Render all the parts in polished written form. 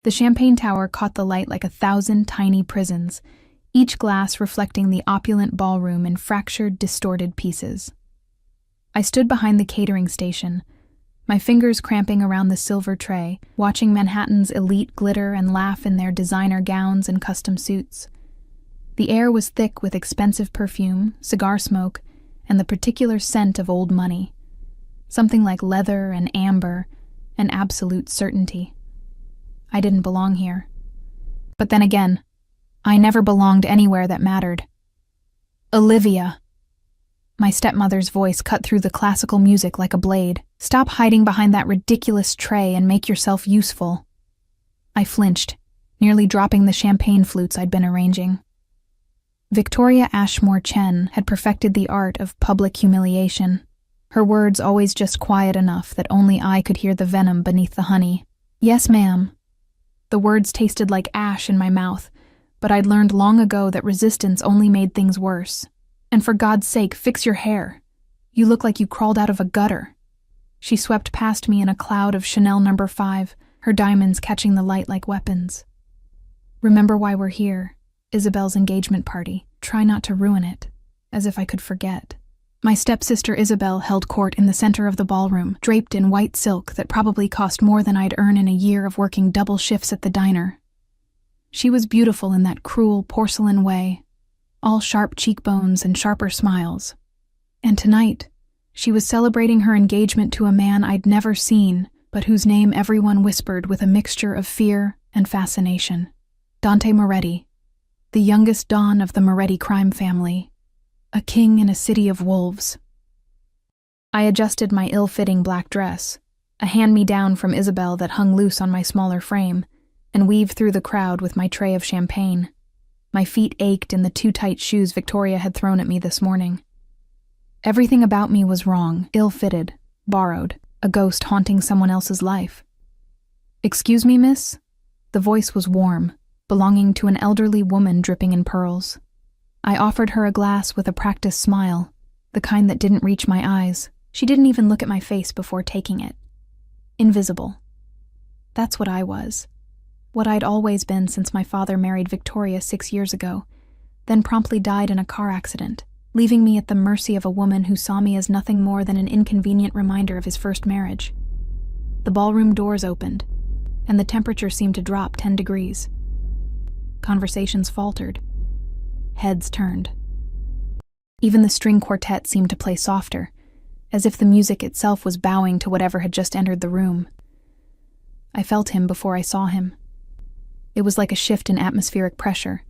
The champagne tower caught the light like 1,000 tiny prisons, each glass reflecting the opulent ballroom in fractured, distorted pieces. I stood behind the catering station, my fingers cramping around the silver tray, watching Manhattan's elite glitter and laugh in their designer gowns and custom suits. The air was thick with expensive perfume, cigar smoke, and the particular scent of old money. Something like leather and amber, and absolute certainty. I didn't belong here. But then again, I never belonged anywhere that mattered. Olivia. My stepmother's voice cut through the classical music like a blade. Stop hiding behind that ridiculous tray and make yourself useful. I flinched, nearly dropping the champagne flutes I'd been arranging. Victoria Ashmore Chen had perfected the art of public humiliation. Her words always just quiet enough that only I could hear the venom beneath the honey. Yes, ma'am. The words tasted like ash in my mouth, but I'd learned long ago that resistance only made things worse. And for God's sake, fix your hair. You look like you crawled out of a gutter. She swept past me in a cloud of Chanel No. 5, her diamonds catching the light like weapons. Remember why we're here. Isabel's engagement party. Try not to ruin it. As if I could forget. My stepsister Isabel held court in the center of the ballroom, draped in white silk that probably cost more than I'd earn in a year of working double shifts at the diner. She was beautiful in that cruel porcelain way, all sharp cheekbones and sharper smiles. And tonight, she was celebrating her engagement to a man I'd never seen, but whose name everyone whispered with a mixture of fear and fascination. Dante Moretti, the youngest Don of the Moretti crime family. A king in a city of wolves. I adjusted my ill-fitting black dress, a hand-me-down from Isabel that hung loose on my smaller frame, and weaved through the crowd with my tray of champagne. My feet ached in the too-tight shoes Victoria had thrown at me this morning. Everything about me was wrong, ill-fitted, borrowed, a ghost haunting someone else's life. "Excuse me, miss?" The voice was warm, belonging to an elderly woman dripping in pearls. I offered her a glass with a practiced smile, the kind that didn't reach my eyes. She didn't even look at my face before taking it. Invisible. That's what I was. What I'd always been since my father married Victoria 6 years ago, then promptly died in a car accident, leaving me at the mercy of a woman who saw me as nothing more than an inconvenient reminder of his first marriage. The ballroom doors opened, and the temperature seemed to drop 10 degrees. Conversations faltered. Heads turned. Even the string quartet seemed to play softer, as if the music itself was bowing to whatever had just entered the room. I felt him before I saw him. It was like a shift in atmospheric pressure,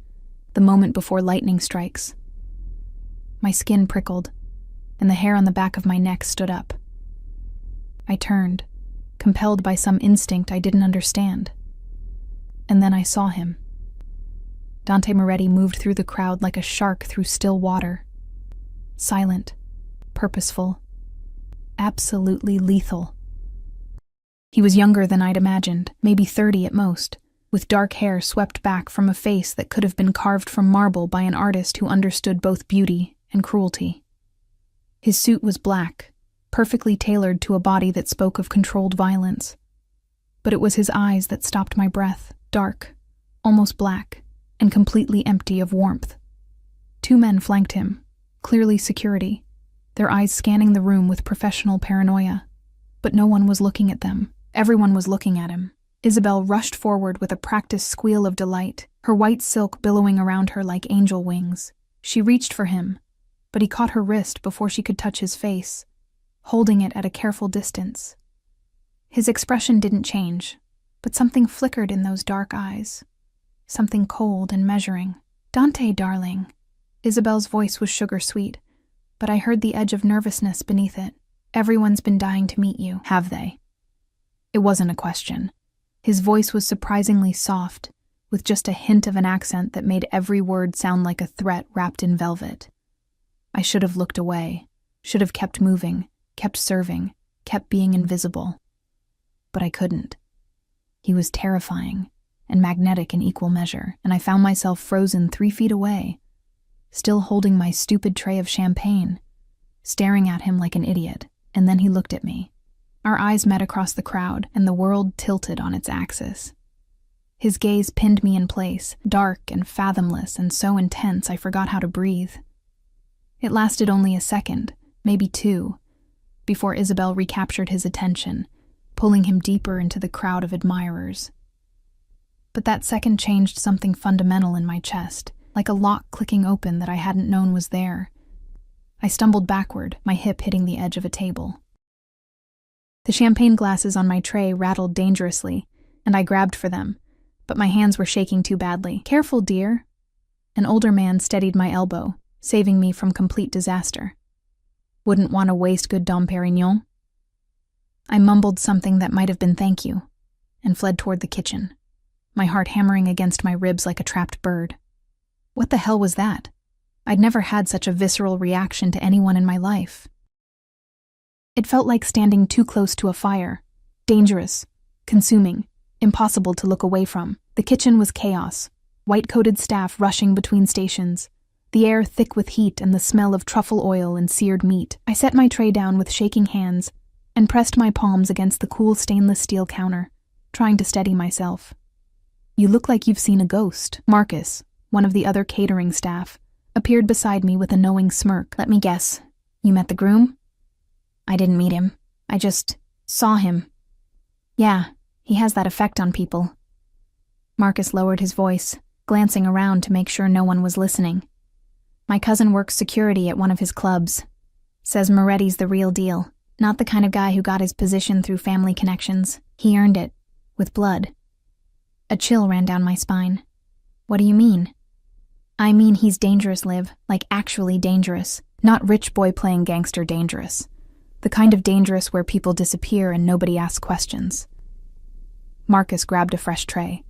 the moment before lightning strikes. My skin prickled, and the hair on the back of my neck stood up. I turned, compelled by some instinct I didn't understand. And then I saw him. Dante Moretti moved through the crowd like a shark through still water. Silent, purposeful, absolutely lethal. He was younger than I'd imagined, maybe 30 at most, with dark hair swept back from a face that could have been carved from marble by an artist who understood both beauty and cruelty. His suit was black, perfectly tailored to a body that spoke of controlled violence. But it was his eyes that stopped my breath, dark, almost black, and completely empty of warmth. 2 men flanked him, clearly security, their eyes scanning the room with professional paranoia. But no one was looking at them. Everyone was looking at him. Isabel rushed forward with a practiced squeal of delight, her white silk billowing around her like angel wings. She reached for him, but he caught her wrist before she could touch his face, holding it at a careful distance. His expression didn't change, but something flickered in those dark eyes. Something cold and measuring. "Dante, darling." Isabel's voice was sugar-sweet, but I heard the edge of nervousness beneath it. "Everyone's been dying to meet you, have they?" It wasn't a question. His voice was surprisingly soft, with just a hint of an accent that made every word sound like a threat wrapped in velvet. I should have looked away, should have kept moving, kept serving, kept being invisible. But I couldn't. He was terrifying and magnetic in equal measure, and I found myself frozen 3 feet away, still holding my stupid tray of champagne, staring at him like an idiot. And then he looked at me. Our eyes met across the crowd, and the world tilted on its axis. His gaze pinned me in place, dark and fathomless and so intense I forgot how to breathe. It lasted only a second, maybe two, before Isabel recaptured his attention, pulling him deeper into the crowd of admirers. But that second changed something fundamental in my chest, like a lock clicking open that I hadn't known was there. I stumbled backward, my hip hitting the edge of a table. The champagne glasses on my tray rattled dangerously, and I grabbed for them, but my hands were shaking too badly. "Careful, dear." An older man steadied my elbow, saving me from complete disaster. "Wouldn't want to waste good Dom Perignon?" I mumbled something that might have been thank you, and fled toward the kitchen, my heart hammering against my ribs like a trapped bird. What the hell was that? I'd never had such a visceral reaction to anyone in my life. It felt like standing too close to a fire, dangerous, consuming, impossible to look away from. The kitchen was chaos, white-coated staff rushing between stations, the air thick with heat and the smell of truffle oil and seared meat. I set my tray down with shaking hands and pressed my palms against the cool stainless steel counter, trying to steady myself. "You look like you've seen a ghost." Marcus, one of the other catering staff, appeared beside me with a knowing smirk. "Let me guess, you met the groom?" "I didn't meet him. I just saw him." "Yeah, he has that effect on people." Marcus lowered his voice, glancing around to make sure no one was listening. "My cousin works security at one of his clubs. Says Moretti's the real deal, not the kind of guy who got his position through family connections. He earned it, with blood." A chill ran down my spine. "What do you mean?" "I mean he's dangerous, Liv, like actually dangerous. Not rich boy playing gangster dangerous. The kind of dangerous where people disappear and nobody asks questions." Marcus grabbed a fresh tray.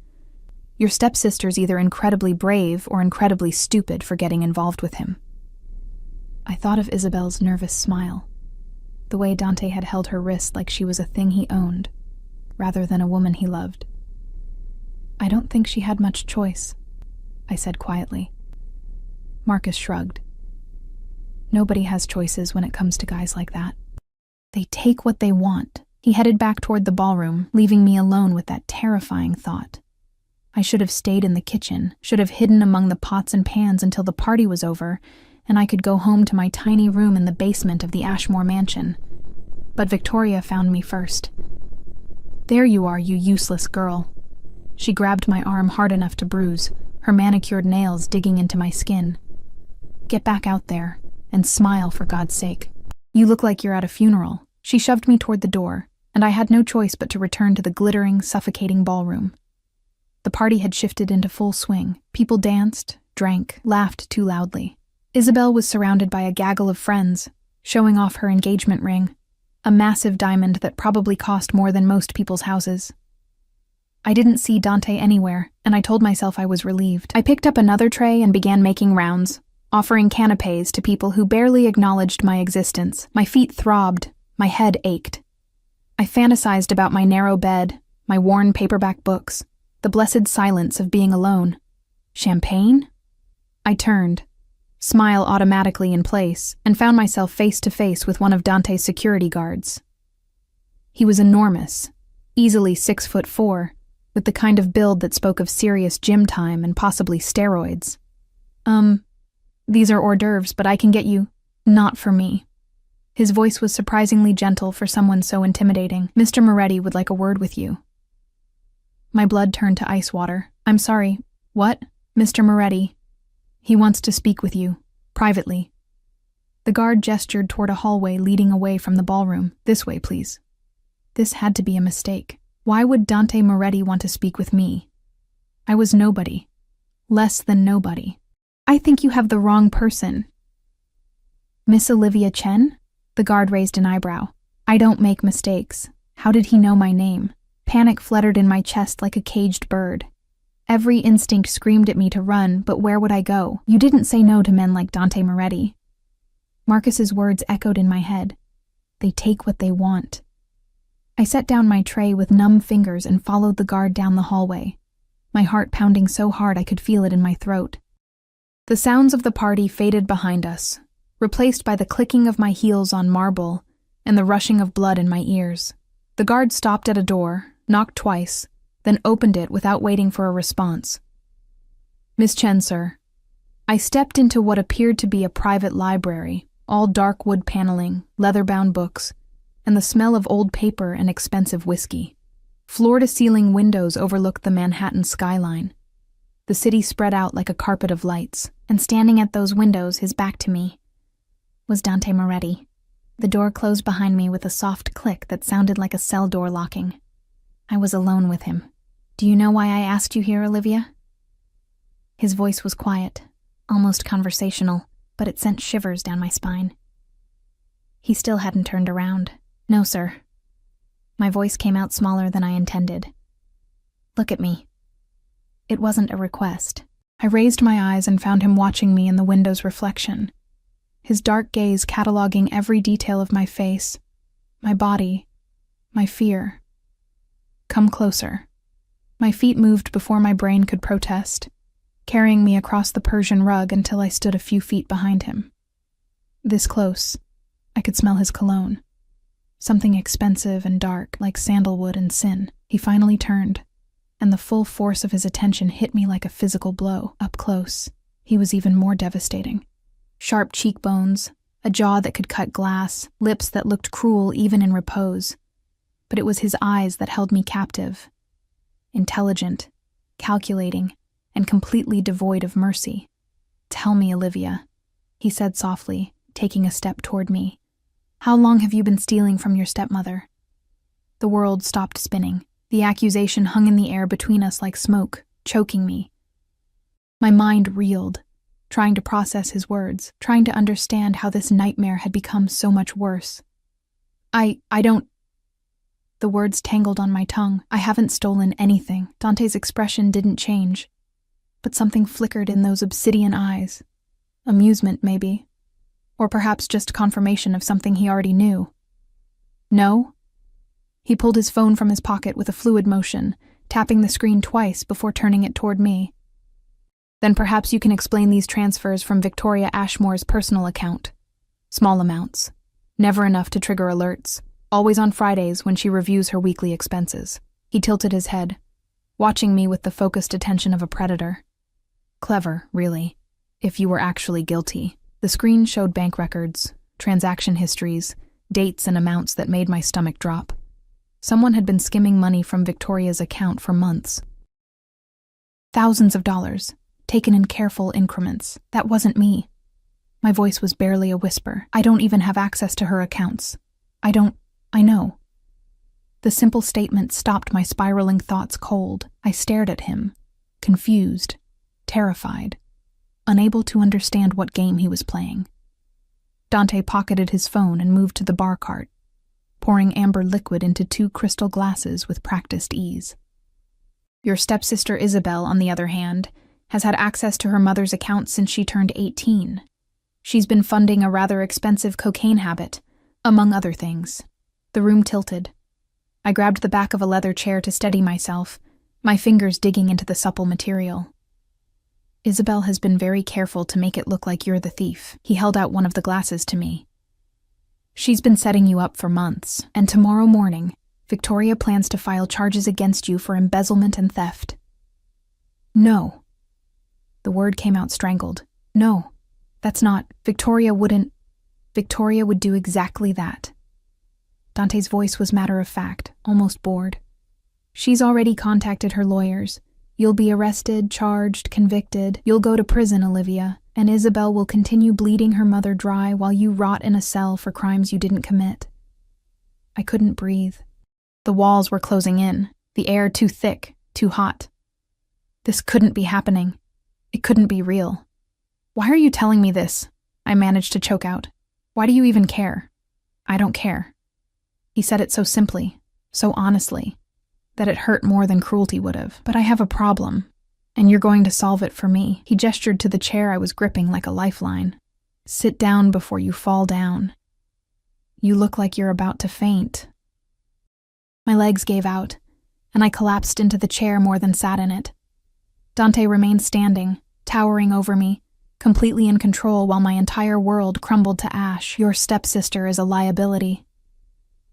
"Your stepsister's either incredibly brave or incredibly stupid for getting involved with him." I thought of Isabel's nervous smile, the way Dante had held her wrist like she was a thing he owned, rather than a woman he loved. "I don't think she had much choice," I said quietly. Marcus shrugged. "Nobody has choices when it comes to guys like that. They take what they want." He headed back toward the ballroom, leaving me alone with that terrifying thought. I should have stayed in the kitchen, should have hidden among the pots and pans until the party was over, and I could go home to my tiny room in the basement of the Ashmore mansion. But Victoria found me first. "There you are, you useless girl." She grabbed my arm hard enough to bruise, her manicured nails digging into my skin. "Get back out there, and smile for God's sake. You look like you're at a funeral." She shoved me toward the door, and I had no choice but to return to the glittering, suffocating ballroom. The party had shifted into full swing. People danced, drank, laughed too loudly. Isabel was surrounded by a gaggle of friends, showing off her engagement ring, a massive diamond that probably cost more than most people's houses. I didn't see Dante anywhere, and I told myself I was relieved. I picked up another tray and began making rounds, offering canapés to people who barely acknowledged my existence. My feet throbbed, my head ached. I fantasized about my narrow bed, my worn paperback books, the blessed silence of being alone. Champagne? I turned, smile automatically in place, and found myself face to face with one of Dante's security guards. He was enormous, easily 6'4", with the kind of build that spoke of serious gym time and possibly steroids. These are hors d'oeuvres, but I can get you." "Not for me." His voice was surprisingly gentle for someone so intimidating. "Mr. Moretti would like a word with you." My blood turned to ice water. "I'm sorry. What?" "Mr. Moretti. He wants to speak with you, privately." The guard gestured toward a hallway leading away from the ballroom. "This way, please." This had to be a mistake. Why would Dante Moretti want to speak with me? I was nobody. Less than nobody. "I think you have the wrong person." "Miss Olivia Chen?" The guard raised an eyebrow. "I don't make mistakes. How did he know my name?" Panic fluttered in my chest like a caged bird. Every instinct screamed at me to run, but where would I go? "You didn't say no to men like Dante Moretti." Marcus's words echoed in my head. They take what they want. I set down my tray with numb fingers and followed the guard down the hallway, my heart pounding so hard I could feel it in my throat. The sounds of the party faded behind us, replaced by the clicking of my heels on marble and the rushing of blood in my ears. The guard stopped at a door, knocked twice, then opened it without waiting for a response. "Miss Chen, sir." I stepped into what appeared to be a private library, all dark wood paneling, leather-bound books, and the smell of old paper and expensive whiskey. Floor-to-ceiling windows overlooked the Manhattan skyline. The city spread out like a carpet of lights, and standing at those windows, his back to me, was Dante Moretti. The door closed behind me with a soft click that sounded like a cell door locking. I was alone with him. "Do you know why I asked you here, Olivia?" His voice was quiet, almost conversational, but it sent shivers down my spine. He still hadn't turned around. "No, sir." My voice came out smaller than I intended. "Look at me." It wasn't a request. I raised my eyes and found him watching me in the window's reflection, his dark gaze cataloging every detail of my face, my body, my fear. "Come closer." My feet moved before my brain could protest, carrying me across the Persian rug until I stood a few feet behind him. This close, I could smell his cologne. Something expensive and dark, like sandalwood and sin. He finally turned, and the full force of his attention hit me like a physical blow. Up close, he was even more devastating. Sharp cheekbones, a jaw that could cut glass, lips that looked cruel even in repose. But it was his eyes that held me captive. Intelligent, calculating, and completely devoid of mercy. "Tell me, Olivia," he said softly, taking a step toward me. "How long have you been stealing from your stepmother?" The world stopped spinning. The accusation hung in the air between us like smoke, choking me. My mind reeled, trying to process his words, trying to understand how this nightmare had become so much worse. I don't... The words tangled on my tongue. "I haven't stolen anything." Dante's expression didn't change, but something flickered in those obsidian eyes. Amusement, maybe. Or perhaps just confirmation of something he already knew. "No?" He pulled his phone from his pocket with a fluid motion, tapping the screen twice before turning it toward me. "Then perhaps you can explain these transfers from Victoria Ashmore's personal account. Small amounts. Never enough to trigger alerts. Always on Fridays when she reviews her weekly expenses." He tilted his head, watching me with the focused attention of a predator. "Clever, really, if you were actually guilty." The screen showed bank records, transaction histories, dates and amounts that made my stomach drop. Someone had been skimming money from Victoria's account for months. Thousands of dollars, taken in careful increments. That wasn't me. My voice was barely a whisper. "I don't even have access to her accounts. I know." The simple statement stopped my spiraling thoughts cold. I stared at him, confused, terrified, unable to understand what game he was playing. Dante pocketed his phone and moved to the bar cart, pouring amber liquid into 2 crystal glasses with practiced ease. "Your stepsister Isabel, on the other hand, has had access to her mother's account since she turned 18. She's been funding a rather expensive cocaine habit, among other things." The room tilted. I grabbed the back of a leather chair to steady myself, my fingers digging into the supple material. "Isabel has been very careful to make it look like you're the thief." He held out one of the glasses to me. "She's been setting you up for months, and tomorrow morning, Victoria plans to file charges against you for embezzlement and theft." "No." The word came out strangled. "No, that's not. Victoria wouldn't. Victoria would do exactly that." Dante's voice was matter-of-fact, almost bored. "She's already contacted her lawyers. You'll be arrested, charged, convicted. You'll go to prison, Olivia, and Isabel will continue bleeding her mother dry while you rot in a cell for crimes you didn't commit." I couldn't breathe. The walls were closing in, the air too thick, too hot. This couldn't be happening. It couldn't be real. "Why are you telling me this?" I managed to choke out. "Why do you even care?" "I don't care." He said it so simply, so honestly, that it hurt more than cruelty would have. "But I have a problem, and you're going to solve it for me." He gestured to the chair I was gripping like a lifeline. "Sit down before you fall down. You look like you're about to faint." My legs gave out, and I collapsed into the chair more than sat in it. Dante remained standing, towering over me, completely in control while my entire world crumbled to ash. "Your stepsister is a liability."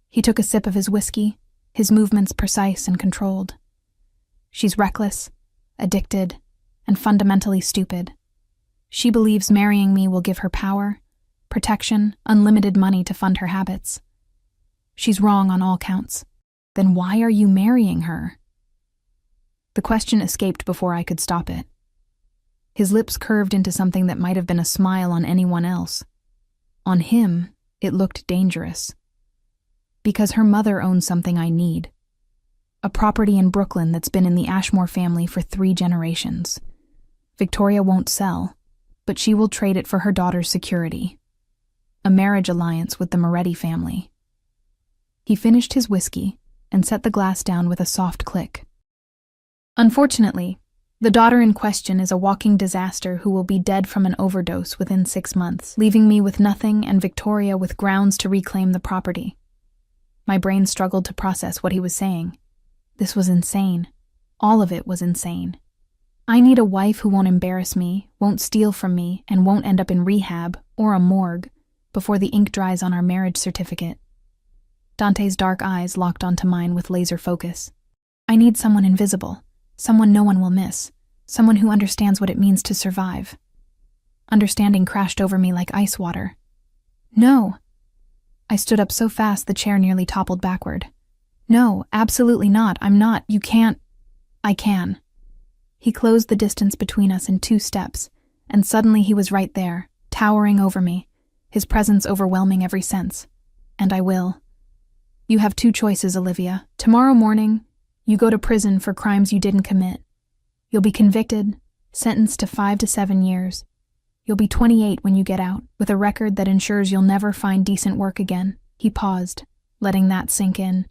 He took a sip of his whiskey, his movements precise and controlled. She's reckless, addicted, and fundamentally stupid. She believes marrying me will give her power, protection, unlimited money to fund her habits. She's wrong on all counts. Then why are you marrying her? The question escaped before I could stop it. His lips curved into something that might have been a smile on anyone else. On him, it looked dangerous. Because her mother owns something I need. A property in Brooklyn that's been in the Ashmore family for 3 generations. Victoria won't sell, but she will trade it for her daughter's security. A marriage alliance with the Moretti family. He finished his whiskey and set the glass down with a soft click. Unfortunately, the daughter in question is a walking disaster who will be dead from an overdose within 6 months, leaving me with nothing and Victoria with grounds to reclaim the property. My brain struggled to process what he was saying. This was insane. All of it was insane. I need a wife who won't embarrass me, won't steal from me, and won't end up in rehab or a morgue before the ink dries on our marriage certificate. Dante's dark eyes locked onto mine with laser focus. I need someone invisible. Someone no one will miss. Someone who understands what it means to survive. Understanding crashed over me like ice water. No. I stood up so fast the chair nearly toppled backward. No, absolutely not. I'm not. You can't. I can. He closed the distance between us in 2 steps, and suddenly he was right there, towering over me, his presence overwhelming every sense. And I will. You have 2 choices, Olivia. Tomorrow morning, you go to prison for crimes you didn't commit. You'll be convicted, sentenced to 5 to 7 years. You'll be 28 when you get out, with a record that ensures you'll never find decent work again. He paused, letting that sink in.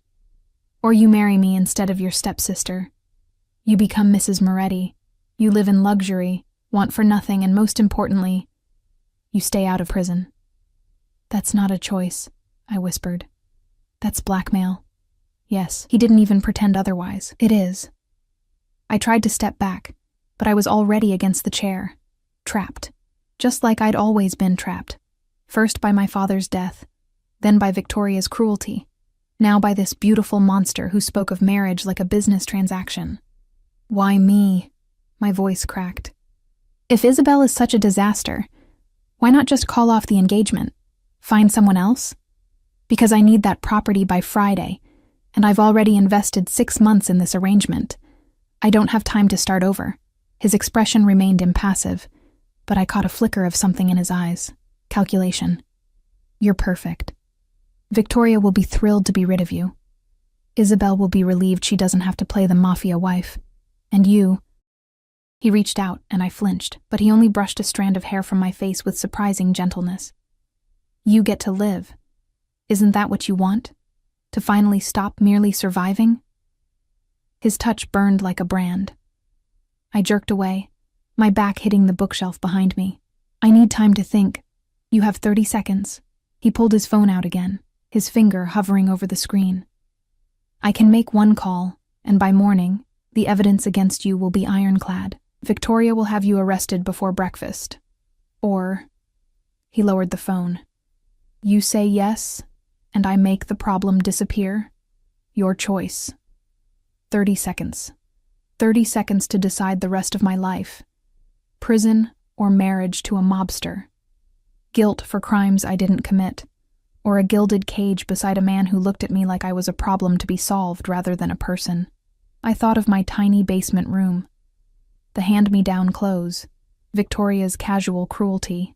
Or you marry me instead of your stepsister. You become Mrs. Moretti. You live in luxury, want for nothing, and most importantly, you stay out of prison. That's not a choice, I whispered. That's blackmail. Yes, he didn't even pretend otherwise. It is. I tried to step back, but I was already against the chair, trapped, just like I'd always been trapped. First by my father's death, then by Victoria's cruelty, now by this beautiful monster who spoke of marriage like a business transaction. Why me? My voice cracked. If Isabel is such a disaster, why not just call off the engagement? Find someone else? Because I need that property by Friday, and I've already invested 6 months in this arrangement. I don't have time to start over. His expression remained impassive, but I caught a flicker of something in his eyes. Calculation. You're perfect. Victoria will be thrilled to be rid of you. Isabel will be relieved she doesn't have to play the mafia wife. And you. He reached out, and I flinched, but he only brushed a strand of hair from my face with surprising gentleness. You get to live. Isn't that what you want? To finally stop merely surviving? His touch burned like a brand. I jerked away, my back hitting the bookshelf behind me. I need time to think. You have 30 seconds. He pulled his phone out again, his finger hovering over the screen. I can make 1 call, and by morning, the evidence against you will be ironclad. Victoria will have you arrested before breakfast. Or, he lowered the phone. You say yes, and I make the problem disappear? Your choice. 30 seconds. 30 seconds to decide the rest of my life. Prison or marriage to a mobster. Guilt for crimes I didn't commit. Or a gilded cage beside a man who looked at me like I was a problem to be solved rather than a person. I thought of my tiny basement room. The hand-me-down clothes. Victoria's casual cruelty.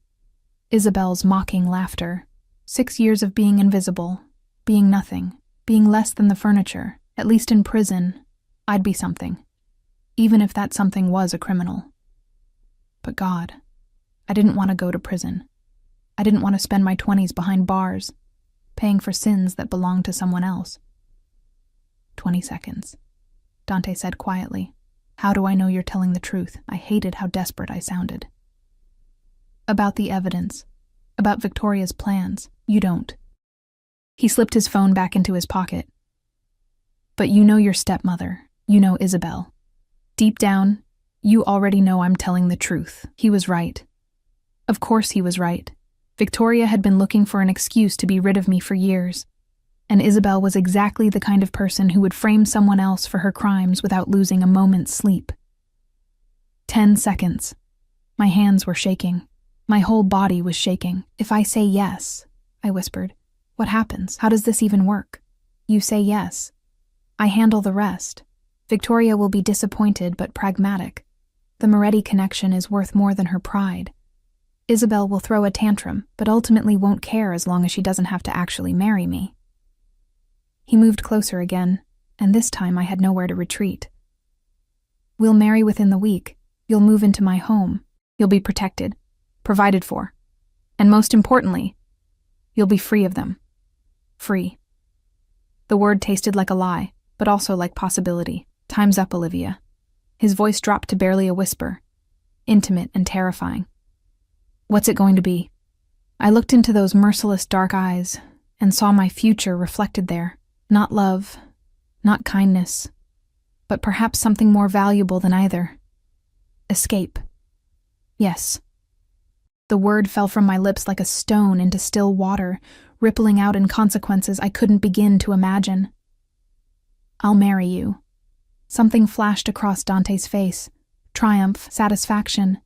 Isabel's mocking laughter. 6 years of being invisible, being nothing, being less than the furniture. At least in prison, I'd be something, even if that something was a criminal. But God, I didn't want to go to prison. I didn't want to spend my 20s behind bars, paying for sins that belonged to someone else. 20 seconds, Dante said quietly. How do I know you're telling the truth? I hated how desperate I sounded. About the evidence. About Victoria's plans. You don't. He slipped his phone back into his pocket. But you know your stepmother. You know Isabel. Deep down, you already know I'm telling the truth. He was right. Of course he was right. Victoria had been looking for an excuse to be rid of me for years. And Isabel was exactly the kind of person who would frame someone else for her crimes without losing a moment's sleep. 10 seconds. My hands were shaking. My whole body was shaking. "If I say yes," I whispered, "what happens? How does this even work?" "You say yes. I handle the rest. Victoria will be disappointed but pragmatic. The Moretti connection is worth more than her pride. Isabel will throw a tantrum, but ultimately won't care as long as she doesn't have to actually marry me." He moved closer again, and this time I had nowhere to retreat. "We'll marry within the week. You'll move into my home. You'll be protected, provided for. And most importantly, you'll be free of them. Free." The word tasted like a lie, but also like possibility. "Time's up, Olivia." His voice dropped to barely a whisper, intimate and terrifying. "What's it going to be?" I looked into those merciless dark eyes and saw my future reflected there. Not love, not kindness, but perhaps something more valuable than either. Escape. Yes. The word fell from my lips like a stone into still water, rippling out in consequences I couldn't begin to imagine. "I'll marry you." Something flashed across Dante's face. Triumph, satisfaction,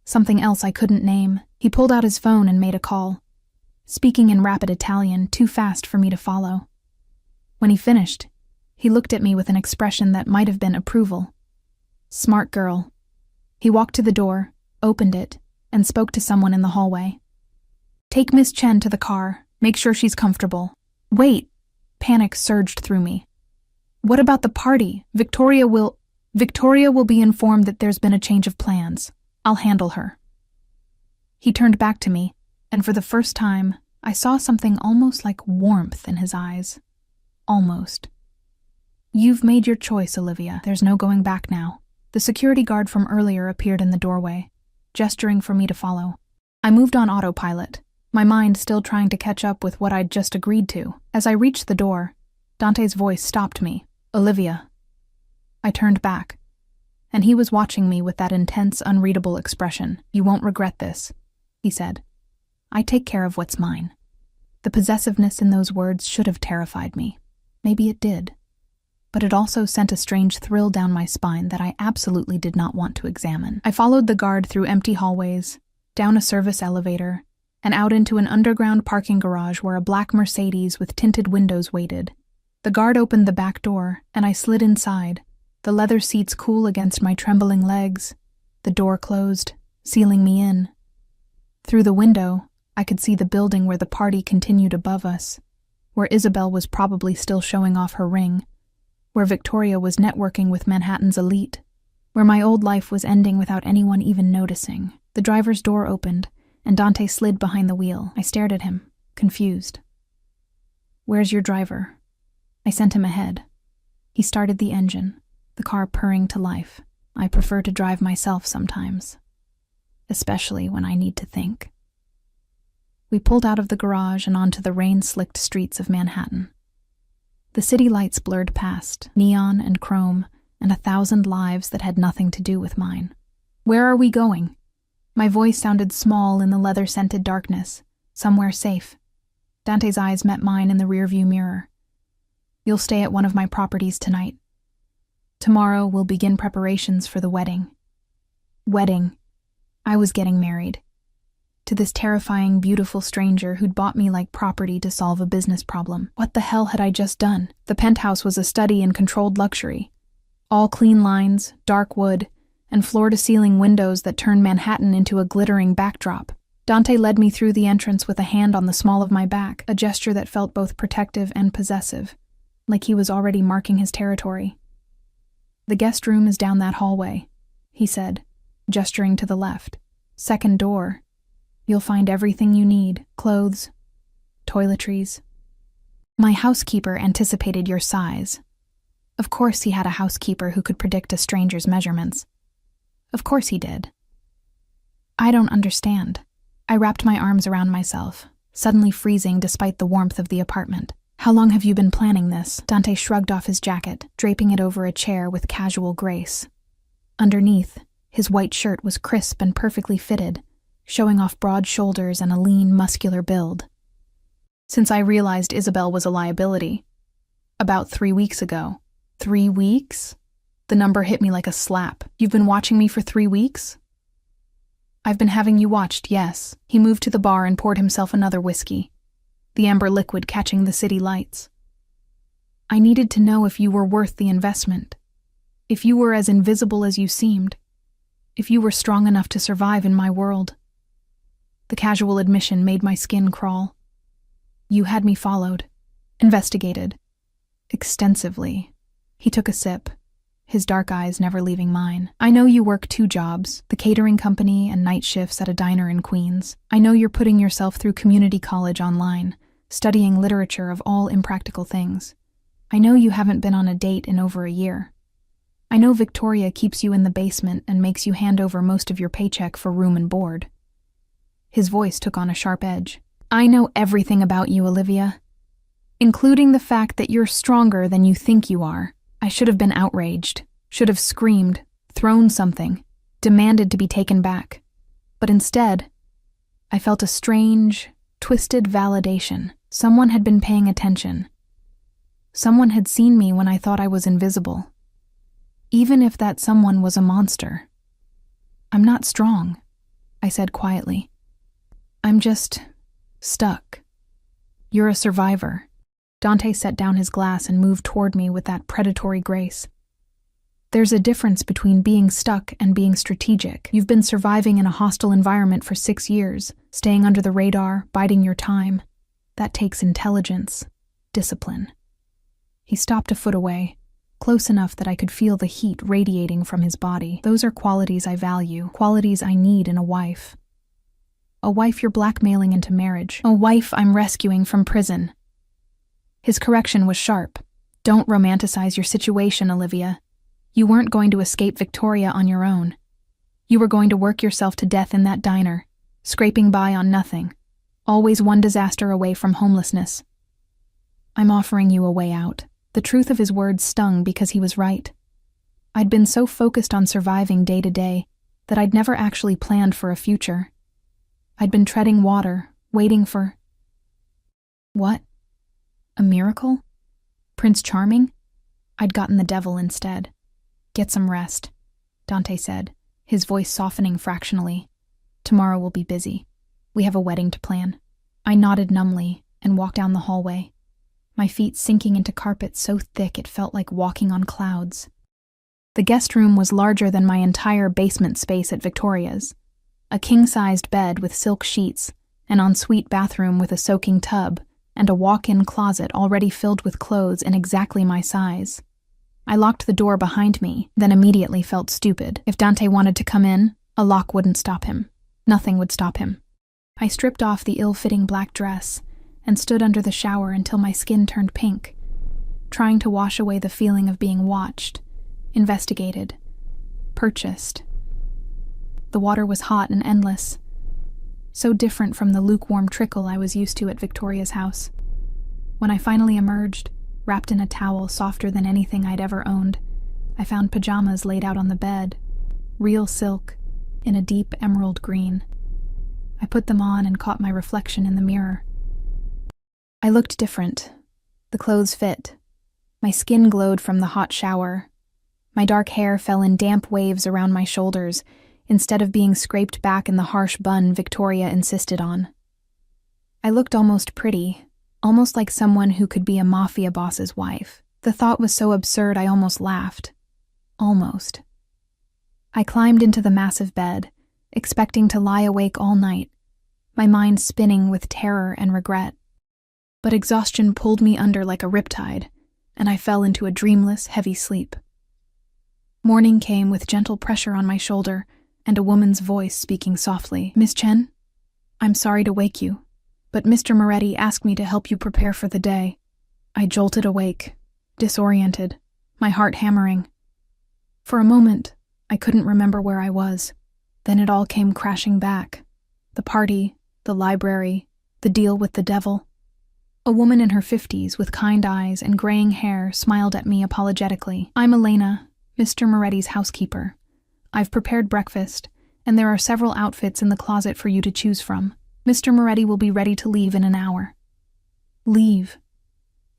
something else I couldn't name. He pulled out his phone and made a call, speaking in rapid Italian, too fast for me to follow. When he finished, he looked at me with an expression that might have been approval. "Smart girl." He walked to the door, opened it, and spoke to someone in the hallway. "Take Miss Chen to the car. Make sure she's comfortable." "Wait!" Panic surged through me. "What about the party? Victoria will be informed that there's been a change of plans. I'll handle her." He turned back to me, and for the first time, I saw something almost like warmth in his eyes. Almost. "You've made your choice, Olivia. There's no going back now." The security guard from earlier appeared in the doorway, gesturing for me to follow. I moved on autopilot, my mind still trying to catch up with what I'd just agreed to. As I reached the door, Dante's voice stopped me. "Olivia." I turned back, and he was watching me with that intense, unreadable expression. "You won't regret this," he said. "I take care of what's mine." The possessiveness in those words should have terrified me. Maybe it did. But it also sent a strange thrill down my spine that I absolutely did not want to examine. I followed the guard through empty hallways, down a service elevator, and out into an underground parking garage where a black Mercedes with tinted windows waited. The guard opened the back door, and I slid inside, the leather seats cool against my trembling legs. The door closed, sealing me in. Through the window, I could see the building where the party continued above us, where Isabel was probably still showing off her ring, where Victoria was networking with Manhattan's elite, where my old life was ending without anyone even noticing. The driver's door opened, and Dante slid behind the wheel. I stared at him, confused. "Where's your driver?" I sent him ahead. He started the engine, the car purring to life. I prefer to drive myself sometimes, especially when I need to think. We pulled out of the garage and onto the rain-slicked streets of Manhattan. The city lights blurred past, neon and chrome, and 1,000 lives that had nothing to do with mine. "Where are we going?" My voice sounded small in the leather-scented darkness. "Somewhere safe." Dante's eyes met mine in the rearview mirror. "You'll stay at one of my properties tonight. Tomorrow we'll begin preparations for the wedding." Wedding. I was getting married. To this terrifying, beautiful stranger who'd bought me like property to solve a business problem. What the hell had I just done? The penthouse was a study in controlled luxury. All clean lines, dark wood, and floor-to-ceiling windows that turned Manhattan into a glittering backdrop. Dante led me through the entrance with a hand on the small of my back, a gesture that felt both protective and possessive, like he was already marking his territory. "The guest room is down that hallway," he said, gesturing to the left. "Second door. You'll find everything you need, clothes, toiletries." "My housekeeper anticipated your size." Of course he had a housekeeper who could predict a stranger's measurements. Of course he did. "I don't understand." I wrapped my arms around myself, suddenly freezing despite the warmth of the apartment. "How long have you been planning this?" Dante shrugged off his jacket, draping it over a chair with casual grace. Underneath, his white shirt was crisp and perfectly fitted, showing off broad shoulders and a lean, muscular build. since I realized Isabel was a liability. About 3 weeks ago. 3 weeks? The number hit me like a slap. You've been watching me for 3 weeks? I've been having you watched, yes. He moved to the bar and poured himself another whiskey, the amber liquid catching the city lights. I needed to know if you were worth the investment. If you were as invisible as you seemed. If you were strong enough to survive in my world. The casual admission made my skin crawl. You had me followed, investigated, extensively. He took a sip, his dark eyes never leaving mine. I know you work 2 jobs, the catering company and night shifts at a diner in Queens. I know you're putting yourself through community college online, studying literature of all impractical things. I know you haven't been on a date in over a year. I know Victoria keeps you in the basement and makes you hand over most of your paycheck for room and board. His voice took on a sharp edge. I know everything about you, Olivia, including the fact that you're stronger than you think you are. I should have been outraged, should have screamed, thrown something, demanded to be taken back. But instead, I felt a strange, twisted validation. Someone had been paying attention. Someone had seen me when I thought I was invisible. Even if that someone was a monster. I'm not strong, I said quietly. I'm just stuck. You're a survivor. Dante set down his glass and moved toward me with that predatory grace. There's a difference between being stuck and being strategic. You've been surviving in a hostile environment for 6 years, staying under the radar, biding your time. That takes intelligence, discipline. He stopped a foot away, close enough that I could feel the heat radiating from his body. Those are qualities I value, qualities I need in a wife. A wife you're blackmailing into marriage. A wife I'm rescuing from prison. His correction was sharp. Don't romanticize your situation, Olivia. You weren't going to escape Victoria on your own. You were going to work yourself to death in that diner, scraping by on nothing, always one disaster away from homelessness. I'm offering you a way out. The truth of his words stung because he was right. I'd been so focused on surviving day to day that I'd never actually planned for a future. I'd been treading water, waiting for... What? A miracle? Prince Charming? I'd gotten the devil instead. Get some rest, Dante said, his voice softening fractionally. Tomorrow will be busy. We have a wedding to plan. I nodded numbly and walked down the hallway, my feet sinking into carpet so thick it felt like walking on clouds. The guest room was larger than my entire basement space at Victoria's. A king-sized bed with silk sheets, an ensuite bathroom with a soaking tub, and a walk-in closet already filled with clothes in exactly my size. I locked the door behind me, then immediately felt stupid. If Dante wanted to come in, a lock wouldn't stop him. Nothing would stop him. I stripped off the ill-fitting black dress and stood under the shower until my skin turned pink, trying to wash away the feeling of being watched, investigated, purchased. The water was hot and endless, so different from the lukewarm trickle I was used to at Victoria's house. When I finally emerged, wrapped in a towel softer than anything I'd ever owned, I found pajamas laid out on the bed, real silk, in a deep emerald green. I put them on and caught my reflection in the mirror. I looked different. The clothes fit. My skin glowed from the hot shower. My dark hair fell in damp waves around my shoulders, instead of being scraped back in the harsh bun Victoria insisted on. I looked almost pretty, almost like someone who could be a Mafia Boss's wife. The thought was so absurd I almost laughed. Almost. I climbed into the massive bed, expecting to lie awake all night, my mind spinning with terror and regret. But exhaustion pulled me under like a riptide, and I fell into a dreamless, heavy sleep. Morning came with gentle pressure on my shoulder, and a woman's voice speaking softly. Miss Chen? I'm sorry to wake you, but Mr. Moretti asked me to help you prepare for the day. I jolted awake, disoriented, my heart hammering. For a moment, I couldn't remember where I was. Then it all came crashing back. The party, the library, the deal with the devil. A woman in her 50s with kind eyes and graying hair smiled at me apologetically. I'm Elena, Mr. Moretti's housekeeper. I've prepared breakfast, and there are several outfits in the closet for you to choose from. Mr. Moretti will be ready to leave in an hour. Leave.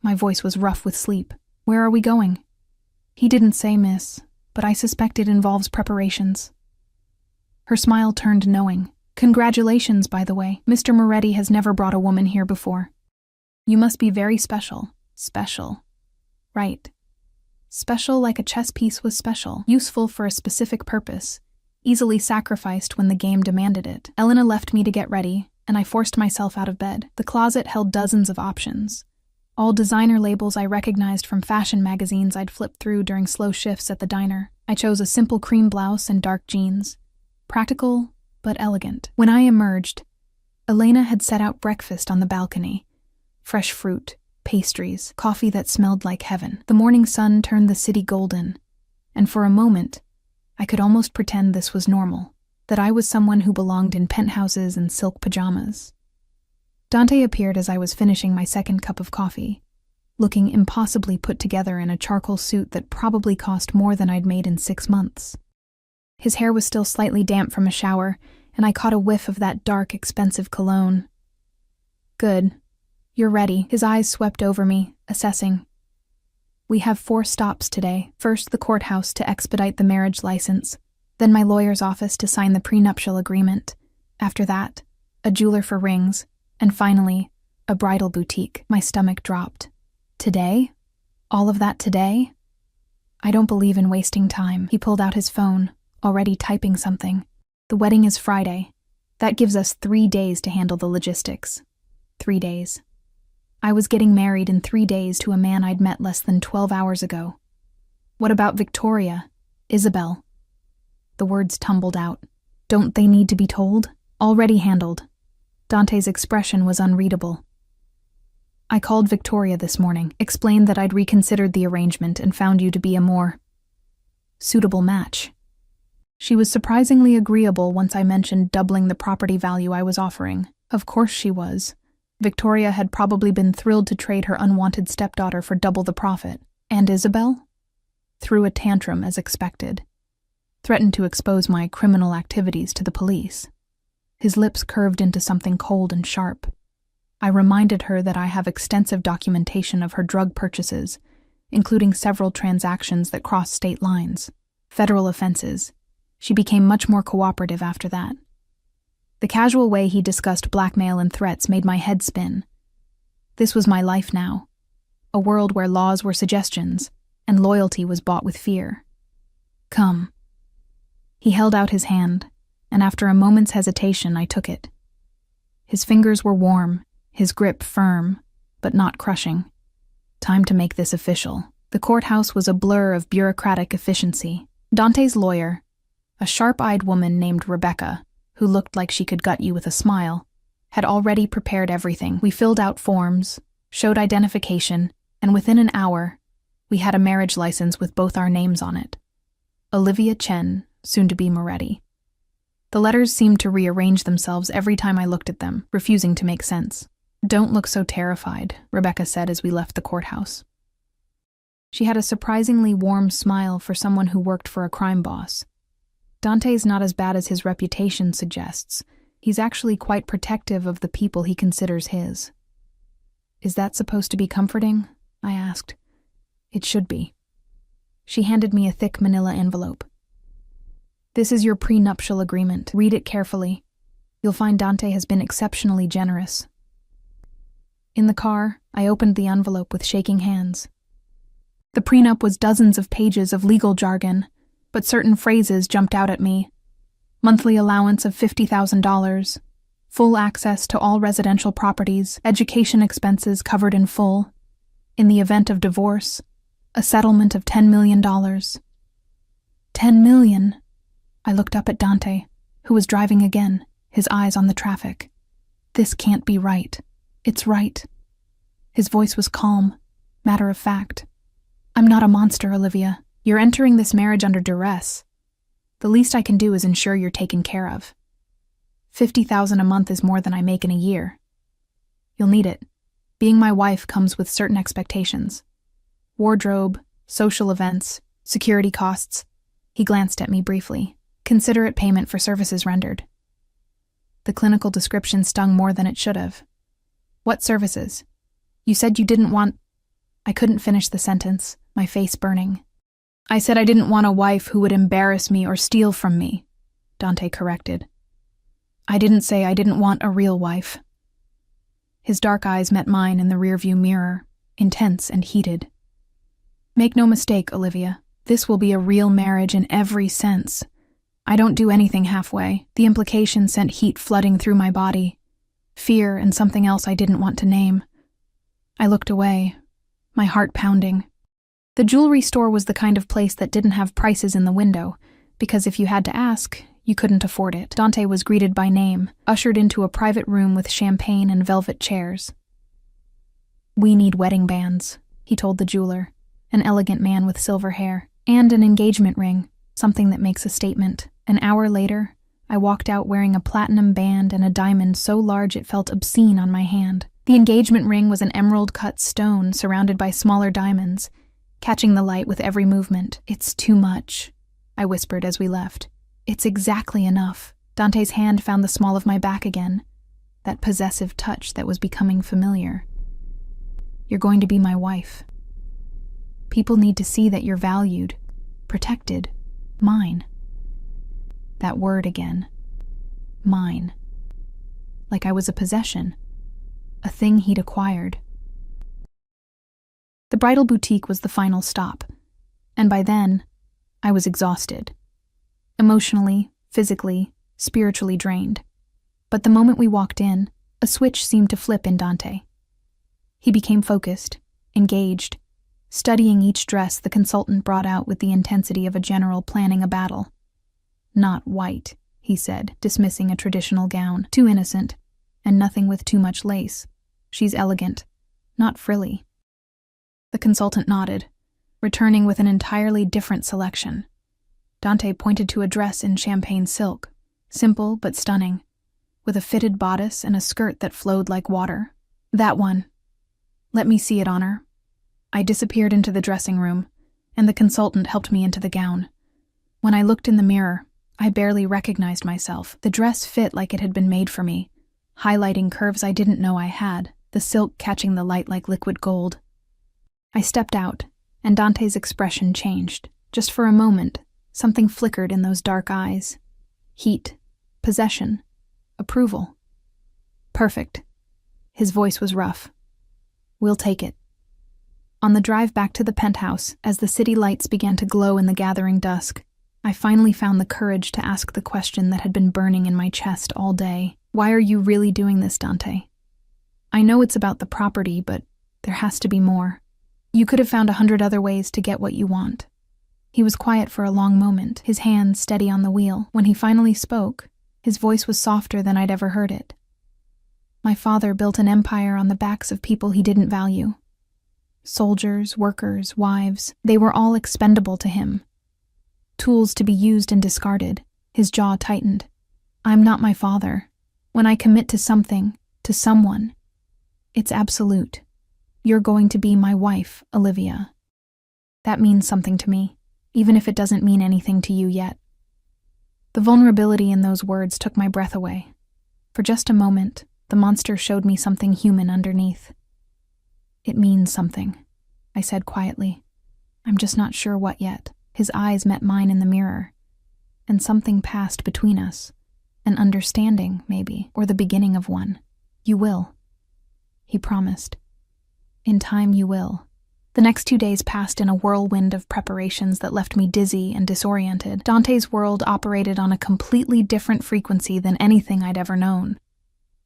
My voice was rough with sleep. Where are we going? He didn't say, miss, but I suspect it involves preparations. Her smile turned knowing. Congratulations, by the way. Mr. Moretti has never brought a woman here before. You must be very special. Special. Right. Special like a chess piece was special, useful for a specific purpose, easily sacrificed when the game demanded it. Elena left me to get ready, and I forced myself out of bed. The closet held dozens of options. All designer labels I recognized from fashion magazines I'd flipped through during slow shifts at the diner. I chose a simple cream blouse and dark jeans. Practical, but elegant. When I emerged, Elena had set out breakfast on the balcony. Fresh fruit, pastries, coffee that smelled like heaven. The morning sun turned the city golden, and for a moment, I could almost pretend this was normal, that I was someone who belonged in penthouses and silk pajamas. Dante appeared as I was finishing my second cup of coffee, looking impossibly put together in a charcoal suit that probably cost more than I'd made in 6 months. His hair was still slightly damp from a shower, and I caught a whiff of that dark, expensive cologne. Good. You're ready. His eyes swept over me, assessing. We have 4 stops today. First, the courthouse to expedite the marriage license, then my lawyer's office to sign the prenuptial agreement. After that, a jeweler for rings, and finally, a bridal boutique. My stomach dropped. Today? All of that today? I don't believe in wasting time. He pulled out his phone, already typing something. The wedding is Friday. That gives us 3 days to handle the logistics. 3 days. I was getting married in 3 days to a man I'd met less than 12 hours ago. What about Victoria? Isabel? The words tumbled out. Don't they need to be told? Already handled. Dante's expression was unreadable. I called Victoria this morning, explained that I'd reconsidered the arrangement and found you to be a more suitable match. She was surprisingly agreeable once I mentioned doubling the property value I was offering. Of course she was. Victoria had probably been thrilled to trade her unwanted stepdaughter for double the profit. And Isabel? Threw a tantrum as expected. Threatened to expose my criminal activities to the police. His lips curved into something cold and sharp. I reminded her that I have extensive documentation of her drug purchases, including several transactions that crossed state lines. Federal offenses. She became much more cooperative after that. The casual way he discussed blackmail and threats made my head spin. This was my life now. A world where laws were suggestions, and loyalty was bought with fear. Come. He held out his hand, and after a moment's hesitation, I took it. His fingers were warm, his grip firm, but not crushing. Time to make this official. The courthouse was a blur of bureaucratic efficiency. Dante's lawyer, a sharp-eyed woman named Rebecca, who looked like she could gut you with a smile, had already prepared everything. We filled out forms, showed identification, and within an hour, we had a marriage license with both our names on it. Olivia Chen, soon to be Moretti. The letters seemed to rearrange themselves every time I looked at them, refusing to make sense. Don't look so terrified, Rebecca said as we left the courthouse. She had a surprisingly warm smile for someone who worked for a crime boss. Dante's not as bad as his reputation suggests. He's actually quite protective of the people he considers his. Is that supposed to be comforting? I asked. It should be. She handed me a thick manila envelope. This is your prenuptial agreement. Read it carefully. You'll find Dante has been exceptionally generous. In the car, I opened the envelope with shaking hands. The prenup was dozens of pages of legal jargon, but certain phrases jumped out at me. Monthly allowance of $50,000, full access to all residential properties, education expenses covered in full. In the event of divorce, a settlement of $10 million. $10 million? I looked up at Dante, who was driving again, his eyes on the traffic. This can't be right. It's right. His voice was calm, matter of fact. I'm not a monster, Olivia. You're entering this marriage under duress. The least I can do is ensure you're taken care of. $50,000 a month is more than I make in a year. You'll need it. Being my wife comes with certain expectations. Wardrobe, social events, security costs. He glanced at me briefly. Considerate payment for services rendered. The clinical description stung more than it should have. What services? You said you didn't want— I couldn't finish the sentence, my face burning. I said I didn't want a wife who would embarrass me or steal from me, Dante corrected. I didn't say I didn't want a real wife. His dark eyes met mine in the rearview mirror, intense and heated. Make no mistake, Olivia, this will be a real marriage in every sense. I don't do anything halfway. The implication sent heat flooding through my body. Fear and something else I didn't want to name. I looked away, my heart pounding. The jewelry store was the kind of place that didn't have prices in the window, because if you had to ask, you couldn't afford it. Dante was greeted by name, ushered into a private room with champagne and velvet chairs. We need wedding bands, he told the jeweler, an elegant man with silver hair, and an engagement ring, something that makes a statement. An hour later, I walked out wearing a platinum band and a diamond so large it felt obscene on my hand. The engagement ring was an emerald-cut stone surrounded by smaller diamonds, catching the light with every movement. It's too much, I whispered as we left. It's exactly enough. Dante's hand found the small of my back again, that possessive touch that was becoming familiar. You're going to be my wife. People need to see that you're valued, protected, mine. That word again. Mine. Like I was a possession, a thing he'd acquired. The bridal boutique was the final stop, and by then, I was exhausted. Emotionally, physically, spiritually drained. But the moment we walked in, a switch seemed to flip in Dante. He became focused, engaged, studying each dress the consultant brought out with the intensity of a general planning a battle. Not white, he said, dismissing a traditional gown. Too innocent, and nothing with too much lace. She's elegant, not frilly. The consultant nodded, returning with an entirely different selection. Dante pointed to a dress in champagne silk, simple but stunning, with a fitted bodice and a skirt that flowed like water. That one. Let me see it, Honor. I disappeared into the dressing room, and the consultant helped me into the gown. When I looked in the mirror, I barely recognized myself. The dress fit like it had been made for me, highlighting curves I didn't know I had, the silk catching the light like liquid gold. I stepped out, and Dante's expression changed. Just for a moment, something flickered in those dark eyes. Heat, possession, approval. Perfect. His voice was rough. We'll take it. On the drive back to the penthouse, as the city lights began to glow in the gathering dusk, I finally found the courage to ask the question that had been burning in my chest all day. Why are you really doing this, Dante? I know it's about the property, but there has to be more. You could have found 100 other ways to get what you want. He was quiet for a long moment, his hands steady on the wheel. When he finally spoke, his voice was softer than I'd ever heard it. My father built an empire on the backs of people he didn't value. Soldiers, workers, wives, they were all expendable to him. Tools to be used and discarded. His jaw tightened. I'm not my father. When I commit to something, to someone, it's absolute. You're going to be my wife, Olivia. That means something to me, even if it doesn't mean anything to you yet. The vulnerability in those words took my breath away. For just a moment, the monster showed me something human underneath. It means something, I said quietly. I'm just not sure what yet. His eyes met mine in the mirror, and something passed between us. An understanding, maybe, or the beginning of one. You will, he promised. In time you will. The next 2 days passed in a whirlwind of preparations that left me dizzy and disoriented. Dante's world operated on a completely different frequency than anything I'd ever known.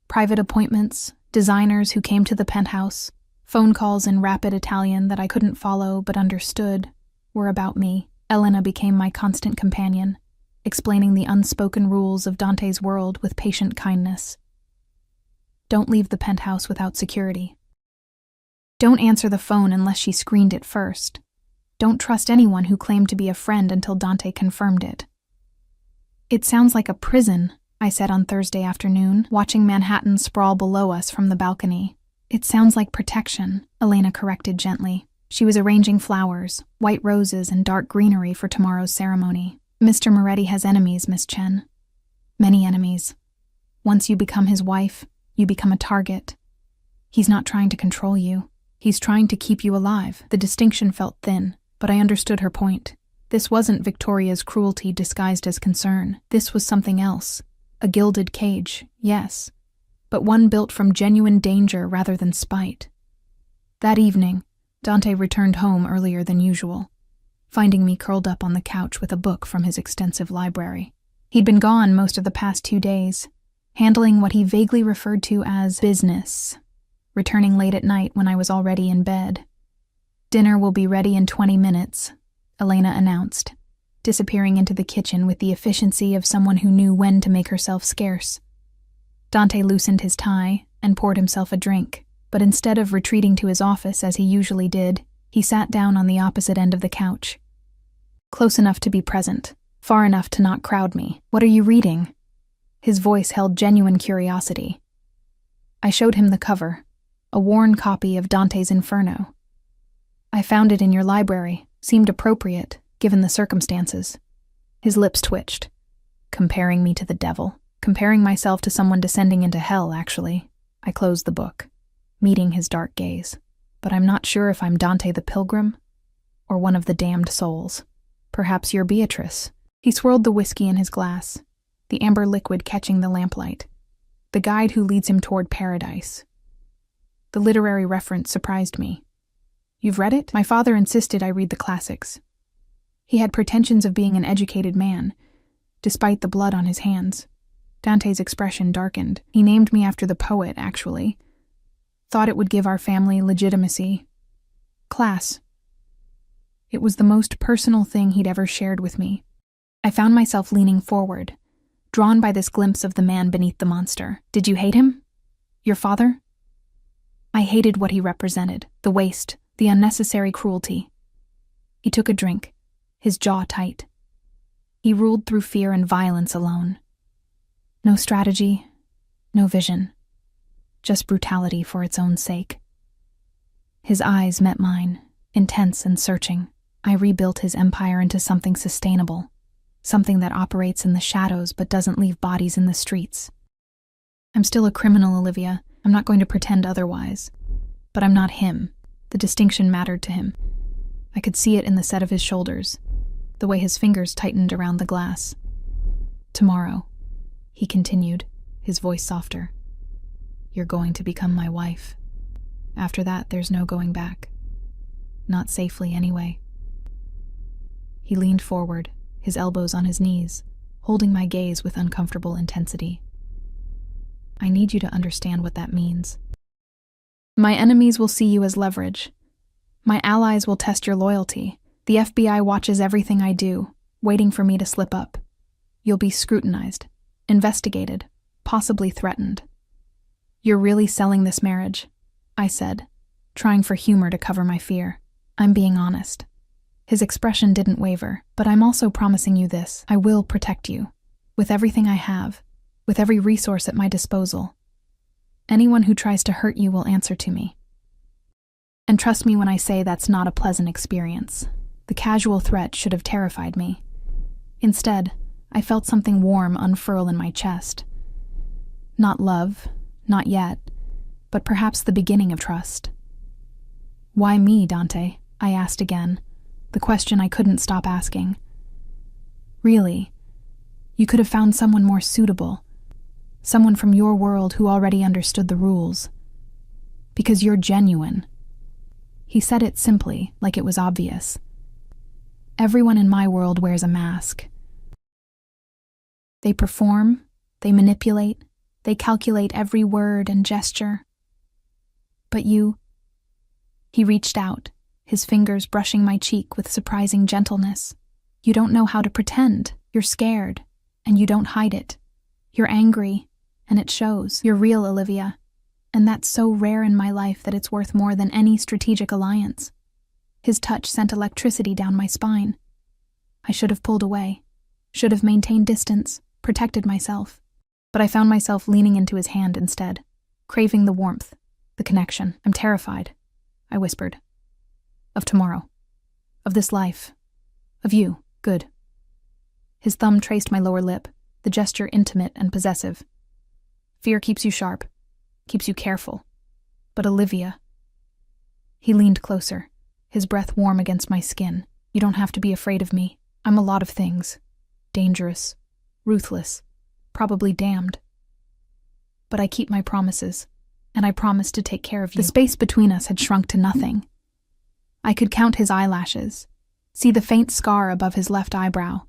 Private appointments, designers who came to the penthouse, phone calls in rapid Italian that I couldn't follow but understood, were about me. Elena became my constant companion, explaining the unspoken rules of Dante's world with patient kindness. Don't leave the penthouse without security. Don't answer the phone unless she screened it first. Don't trust anyone who claimed to be a friend until Dante confirmed it. It sounds like a prison, I said on Thursday afternoon, watching Manhattan sprawl below us from the balcony. It sounds like protection, Elena corrected gently. She was arranging flowers, white roses and dark greenery for tomorrow's ceremony. Mr. Moretti has enemies, Miss Chen. Many enemies. Once you become his wife, you become a target. He's not trying to control you. He's trying to keep you alive. The distinction felt thin, but I understood her point. This wasn't Victoria's cruelty disguised as concern. This was something else. A gilded cage, yes, but one built from genuine danger rather than spite. That evening, Dante returned home earlier than usual, finding me curled up on the couch with a book from his extensive library. He'd been gone most of the past 2 days, handling what he vaguely referred to as business, returning late at night when I was already in bed. "Dinner will be ready in 20 minutes, Elena announced, disappearing into the kitchen with the efficiency of someone who knew when to make herself scarce. Dante loosened his tie and poured himself a drink, but instead of retreating to his office as he usually did, he sat down on the opposite end of the couch. Close enough to be present, far enough to not crowd me. "What are you reading?" His voice held genuine curiosity. I showed him the cover, a worn copy of Dante's Inferno. "I found it in your library. Seemed appropriate, given the circumstances." His lips twitched. Comparing me to the devil. Comparing myself to someone descending into hell, actually. I closed the book, meeting his dark gaze. "But I'm not sure if I'm Dante the Pilgrim, or one of the damned souls. Perhaps you're Beatrice." He swirled the whiskey in his glass, the amber liquid catching the lamplight. "The guide who leads him toward paradise." The literary reference surprised me. "You've read it?" My father insisted I read the classics. He had pretensions of being an educated man, despite the blood on his hands. Dante's expression darkened. "He named me after the poet, actually. Thought it would give our family legitimacy. Class." It was the most personal thing he'd ever shared with me. I found myself leaning forward, drawn by this glimpse of the man beneath the monster. "Did you hate him? Your father?" I hated what he represented, the waste, the unnecessary cruelty. He took a drink, his jaw tight. He ruled through fear and violence alone. No strategy, no vision, just brutality for its own sake. His eyes met mine, intense and searching. I rebuilt his empire into something sustainable, something that operates in the shadows but doesn't leave bodies in the streets. I'm still a criminal, Olivia. I'm not going to pretend otherwise. But I'm not him. The distinction mattered to him. I could see it in the set of his shoulders, the way his fingers tightened around the glass. "Tomorrow," he continued, his voice softer, "you're going to become my wife. After that, there's no going back. Not safely, anyway." He leaned forward, his elbows on his knees, holding my gaze with uncomfortable intensity. "I need you to understand what that means. My enemies will see you as leverage. My allies will test your loyalty. The FBI watches everything I do, waiting for me to slip up. You'll be scrutinized, investigated, possibly threatened. You're really selling this marriage," I said, trying for humor to cover my fear. "I'm being honest." His expression didn't waver. "But I'm also promising you this. I will protect you, with everything I have, with every resource at my disposal. Anyone who tries to hurt you will answer to me. And trust me when I say that's not a pleasant experience. The casual threat should have terrified me. Instead, I felt something warm unfurl in my chest. Not love, not yet, but perhaps the beginning of trust. "Why me, Dante?" I asked again, the question I couldn't stop asking. "Really, you could have found someone more suitable. Someone from your world who already understood the rules. Because you're genuine." He said it simply, like it was obvious. "Everyone in my world wears a mask. They perform, they manipulate, they calculate every word and gesture. But you..." He reached out, his fingers brushing my cheek with surprising gentleness. "You don't know how to pretend. You're scared, and you don't hide it. You're angry, and it shows. You're real, Olivia. And that's so rare in my life that it's worth more than any strategic alliance." His touch sent electricity down my spine. I should have pulled away, should have maintained distance, protected myself. But I found myself leaning into his hand instead, craving the warmth, the connection. "I'm terrified," I whispered. "Of tomorrow. Of this life. Of you. Good." His thumb traced my lower lip, the gesture intimate and possessive. "Fear keeps you sharp, keeps you careful. But Olivia. He leaned closer, his breath warm against my skin. You don't have to be afraid of me. I'm a lot of things. Dangerous, ruthless, probably damned. But I keep my promises, and I promise to take care of you. The space between us had shrunk to nothing. I could count his eyelashes, see the faint scar above his left eyebrow,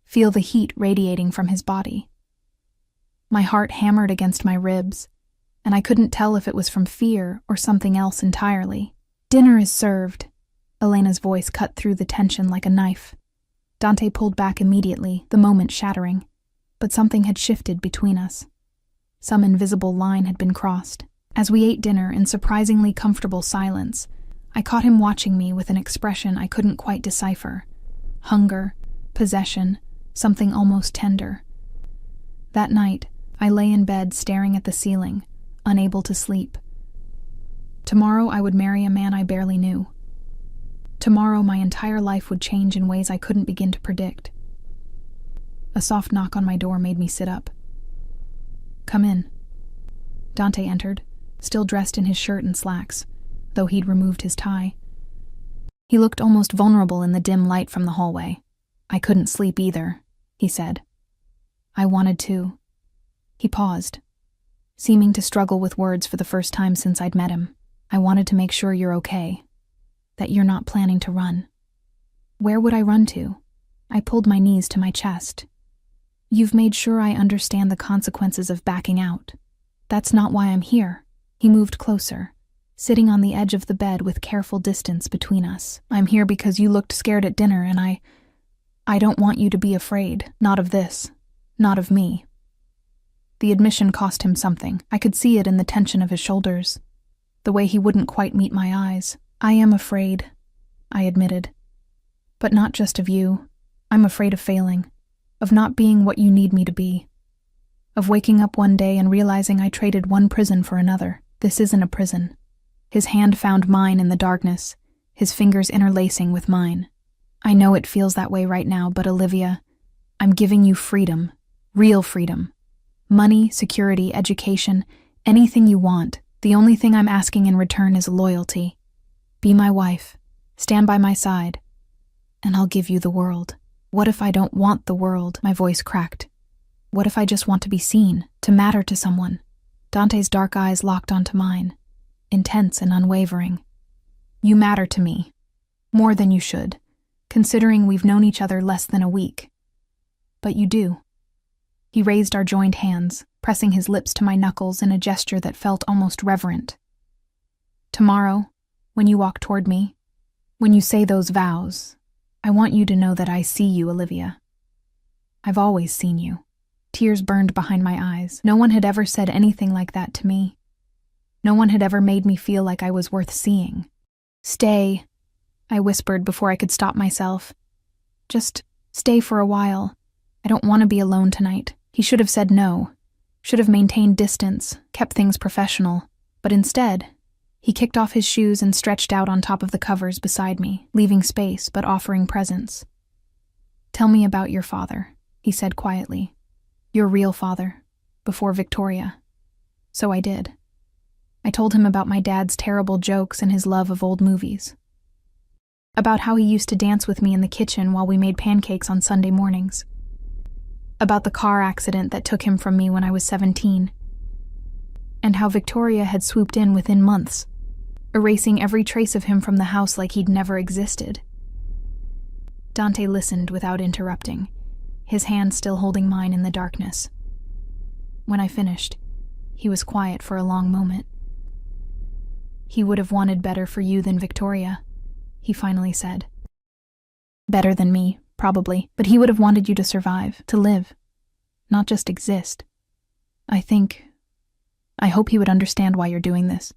feel the heat radiating from his body. My heart hammered against my ribs, and I couldn't tell if it was from fear or something else entirely. Dinner is served. Elena's voice cut through the tension like a knife. Dante pulled back immediately, the moment shattering, but something had shifted between us. Some invisible line had been crossed. As we ate dinner in surprisingly comfortable silence, I caught him watching me with an expression I couldn't quite decipher. Hunger, possession, something almost tender. That night, I lay in bed staring at the ceiling, unable to sleep. Tomorrow I would marry a man I barely knew. Tomorrow my entire life would change in ways I couldn't begin to predict. A soft knock on my door made me sit up. Come in. Dante entered, still dressed in his shirt and slacks, though he'd removed his tie. He looked almost vulnerable in the dim light from the hallway. I couldn't sleep either, he said. I wanted to. He paused, seeming to struggle with words for the first time since I'd met him. I wanted to make sure you're okay, that you're not planning to run. Where would I run to? I pulled my knees to my chest. You've made sure I understand the consequences of backing out. That's not why I'm here. He moved closer, sitting on the edge of the bed with careful distance between us. I'm here because you looked scared at dinner, and I don't want you to be afraid. Not of this. Not of me. The admission cost him something. I could see it in the tension of his shoulders, the way he wouldn't quite meet my eyes. I am afraid, I admitted. But not just of you. I'm afraid of failing, of not being what you need me to be, of waking up one day and realizing I traded one prison for another. This isn't a prison. His hand found mine in the darkness, his fingers interlacing with mine. I know it feels that way right now, but Olivia, I'm giving you freedom, real freedom. Money, security, education, anything you want. The only thing I'm asking in return is loyalty. Be my wife, stand by my side, and I'll give you the world. What if I don't want the world? My voice cracked. What if I just want to be seen, to matter to someone? Dante's dark eyes locked onto mine, intense and unwavering. You matter to me, more than you should, considering we've known each other less than a week. But you do. He raised our joined hands, pressing his lips to my knuckles in a gesture that felt almost reverent. Tomorrow, when you walk toward me, when you say those vows, I want you to know that I see you, Olivia. I've always seen you. Tears burned behind my eyes. No one had ever said anything like that to me. No one had ever made me feel like I was worth seeing. Stay, I whispered before I could stop myself. Just stay for a while. I don't want to be alone tonight. He should have said no, should have maintained distance, kept things professional, but instead, he kicked off his shoes and stretched out on top of the covers beside me, leaving space but offering presence. Tell me about your father, he said quietly. Your real father, before Victoria. So I did. I told him about my dad's terrible jokes and his love of old movies. About how he used to dance with me in the kitchen while we made pancakes on Sunday mornings. About the car accident that took him from me when I was 17. And how Victoria had swooped in within months, erasing every trace of him from the house like he'd never existed. Dante listened without interrupting, his hand still holding mine in the darkness. When I finished, he was quiet for a long moment. He would have wanted better for you than Victoria, he finally said. Better than me, probably, but he would have wanted you to survive, to live, not just exist. I hope he would understand why you're doing this.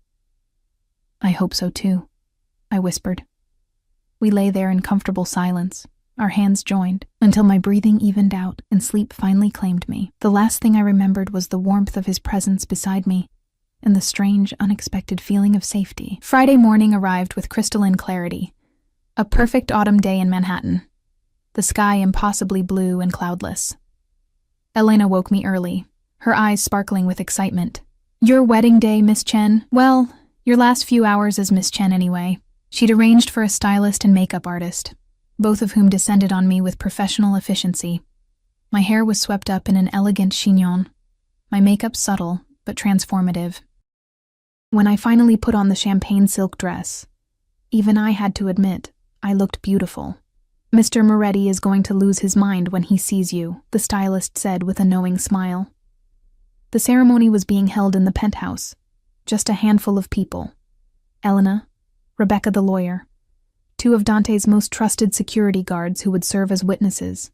I hope so too, I whispered. We lay there in comfortable silence, our hands joined, until my breathing evened out and sleep finally claimed me. The last thing I remembered was the warmth of his presence beside me and the strange, unexpected feeling of safety. Friday morning arrived with crystalline clarity. A perfect autumn day in Manhattan. The sky impossibly blue and cloudless. Elena woke me early, her eyes sparkling with excitement. Your wedding day, Miss Chen? Well, Your last few hours as Miss Chen anyway. She'd arranged for a stylist and makeup artist, both of whom descended on me with professional efficiency. My hair was swept up in an elegant chignon, my makeup subtle but transformative. When I finally put on the champagne silk dress, even I had to admit I looked beautiful. Mr. Moretti is going to lose his mind when he sees you, the stylist said with a knowing smile. The ceremony was being held in the penthouse. Just a handful of people. Elena, Rebecca the lawyer, two of Dante's most trusted security guards who would serve as witnesses,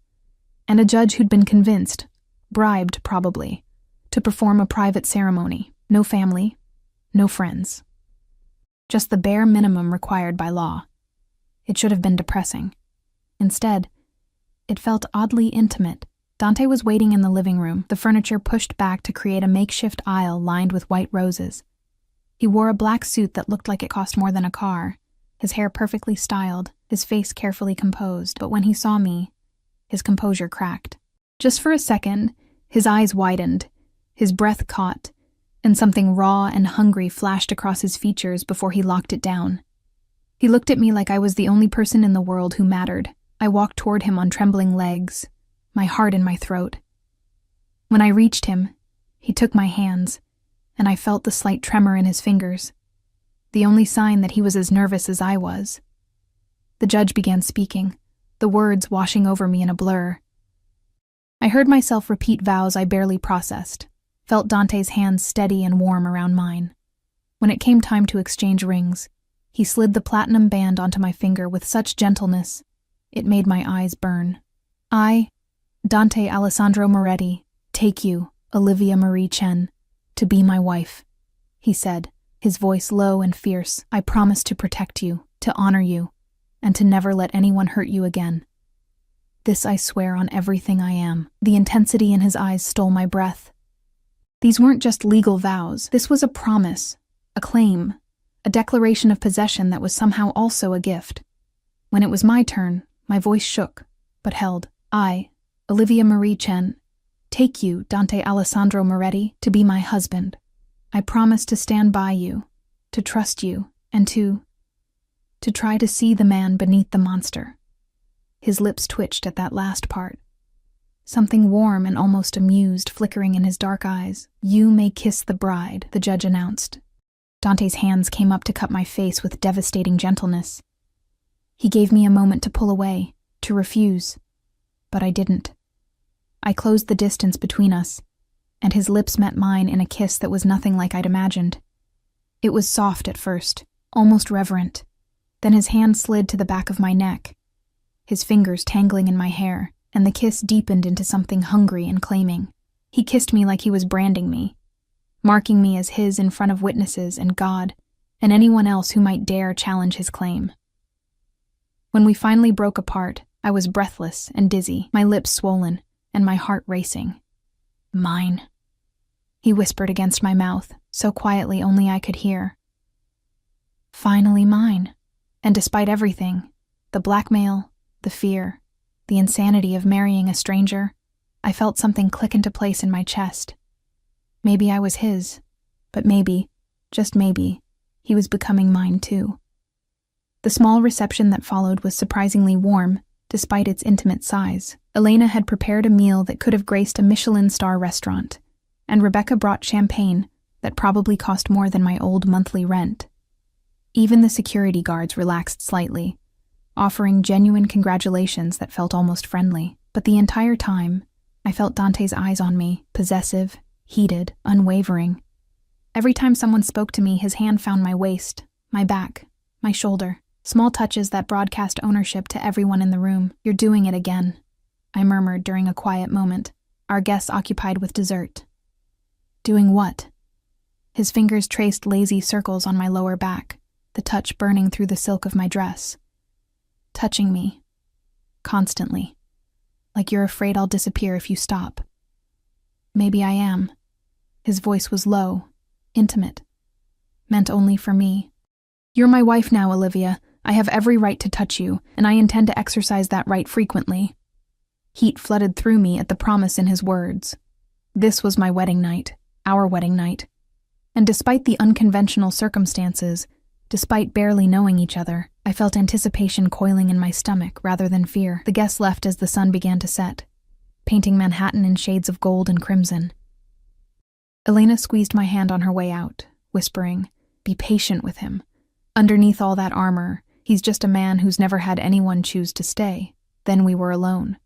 and a judge who'd been convinced, bribed probably, to perform a private ceremony. No family, no friends. Just the bare minimum required by law. It should have been depressing. Instead, it felt oddly intimate. Dante was waiting in the living room, the furniture pushed back to create a makeshift aisle lined with white roses. He wore a black suit that looked like it cost more than a car, his hair perfectly styled, his face carefully composed, but when he saw me, his composure cracked. Just for a second, his eyes widened, his breath caught, and something raw and hungry flashed across his features before he locked it down. He looked at me like I was the only person in the world who mattered. I walked toward him on trembling legs, my heart in my throat. When I reached him, he took my hands, and I felt the slight tremor in his fingers, the only sign that he was as nervous as I was. The judge began speaking, the words washing over me in a blur. I heard myself repeat vows I barely processed, felt Dante's hands steady and warm around mine. When it came time to exchange rings, he slid the platinum band onto my finger with such gentleness, it made my eyes burn. I, Dante Alessandro Moretti, take you, Olivia Marie Chen, to be my wife, he said, his voice low and fierce. I promise to protect you, to honor you, and to never let anyone hurt you again. This I swear on everything I am. The intensity in his eyes stole my breath. These weren't just legal vows. This was a promise, a claim, a declaration of possession that was somehow also a gift. When it was my turn, my voice shook, but held. I, Olivia Marie Chen, take you, Dante Alessandro Moretti, to be my husband. I promise to stand by you, to trust you, and to try to see the man beneath the monster. His lips twitched at that last part. Something warm and almost amused flickering in his dark eyes. You may kiss the bride, the judge announced. Dante's hands came up to cut my face with devastating gentleness. He gave me a moment to pull away, to refuse, but I didn't. I closed the distance between us, and his lips met mine in a kiss that was nothing like I'd imagined. It was soft at first, almost reverent. Then his hand slid to the back of my neck, his fingers tangling in my hair, and the kiss deepened into something hungry and claiming. He kissed me like he was branding me, marking me as his in front of witnesses and God, and anyone else who might dare challenge his claim. When we finally broke apart, I was breathless and dizzy, my lips swollen, and my heart racing. Mine, he whispered against my mouth, so quietly only I could hear. Finally mine. And despite everything, the blackmail, the fear, the insanity of marrying a stranger, I felt something click into place in my chest. Maybe I was his, but maybe, just maybe, he was becoming mine too. The small reception that followed was surprisingly warm, despite its intimate size. Elena had prepared a meal that could have graced a Michelin star restaurant, and Rebecca brought champagne that probably cost more than my old monthly rent. Even the security guards relaxed slightly, offering genuine congratulations that felt almost friendly. But the entire time, I felt Dante's eyes on me, possessive, heated, unwavering. Every time someone spoke to me, his hand found my waist, my back, my shoulder. Small touches that broadcast ownership to everyone in the room. You're doing it again, I murmured during a quiet moment, our guests occupied with dessert. Doing what? His fingers traced lazy circles on my lower back, the touch burning through the silk of my dress. Touching me. Constantly. Like you're afraid I'll disappear if you stop. Maybe I am. His voice was low, intimate, meant only for me. You're my wife now, Olivia. I have every right to touch you, and I intend to exercise that right frequently. Heat flooded through me at the promise in his words. This was my wedding night, our wedding night. And despite the unconventional circumstances, despite barely knowing each other, I felt anticipation coiling in my stomach rather than fear. The guests left as the sun began to set, painting Manhattan in shades of gold and crimson. Elena squeezed my hand on her way out, whispering, "Be patient with him. Underneath all that armor, he's just a man who's never had anyone choose to stay." Then we were alone.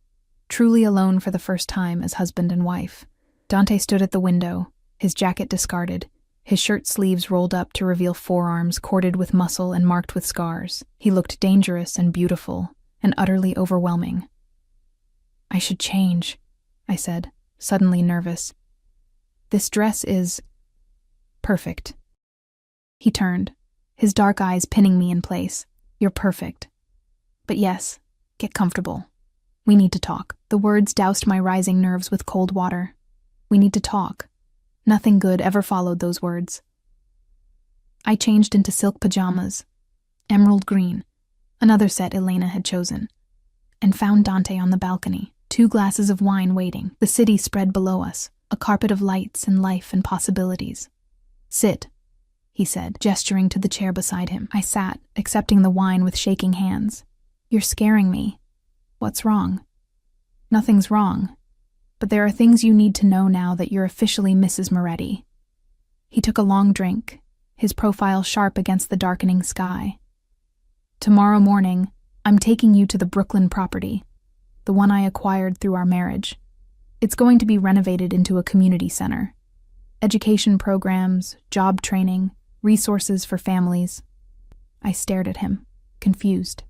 Truly alone for the first time as husband and wife. Dante stood at the window, his jacket discarded, his shirt sleeves rolled up to reveal forearms corded with muscle and marked with scars. He looked dangerous and beautiful, and utterly overwhelming. "I should change," I said, suddenly nervous. "This dress is perfect." He turned, his dark eyes pinning me in place. "You're perfect. But yes, get comfortable. We need to talk." The words doused my rising nerves with cold water. We need to talk. Nothing good ever followed those words. I changed into silk pajamas, emerald green, another set Elena had chosen, and found Dante on the balcony, 2 glasses of wine waiting. The city spread below us, a carpet of lights and life and possibilities. "Sit," he said, gesturing to the chair beside him. I sat, accepting the wine with shaking hands. "You're scaring me. What's wrong?" "Nothing's wrong. But there are things you need to know now that you're officially Mrs. Moretti." He took a long drink, his profile sharp against the darkening sky. "Tomorrow morning, I'm taking you to the Brooklyn property, the one I acquired through our marriage. It's going to be renovated into a community center. Education programs, job training, resources for families." I stared at him, confused.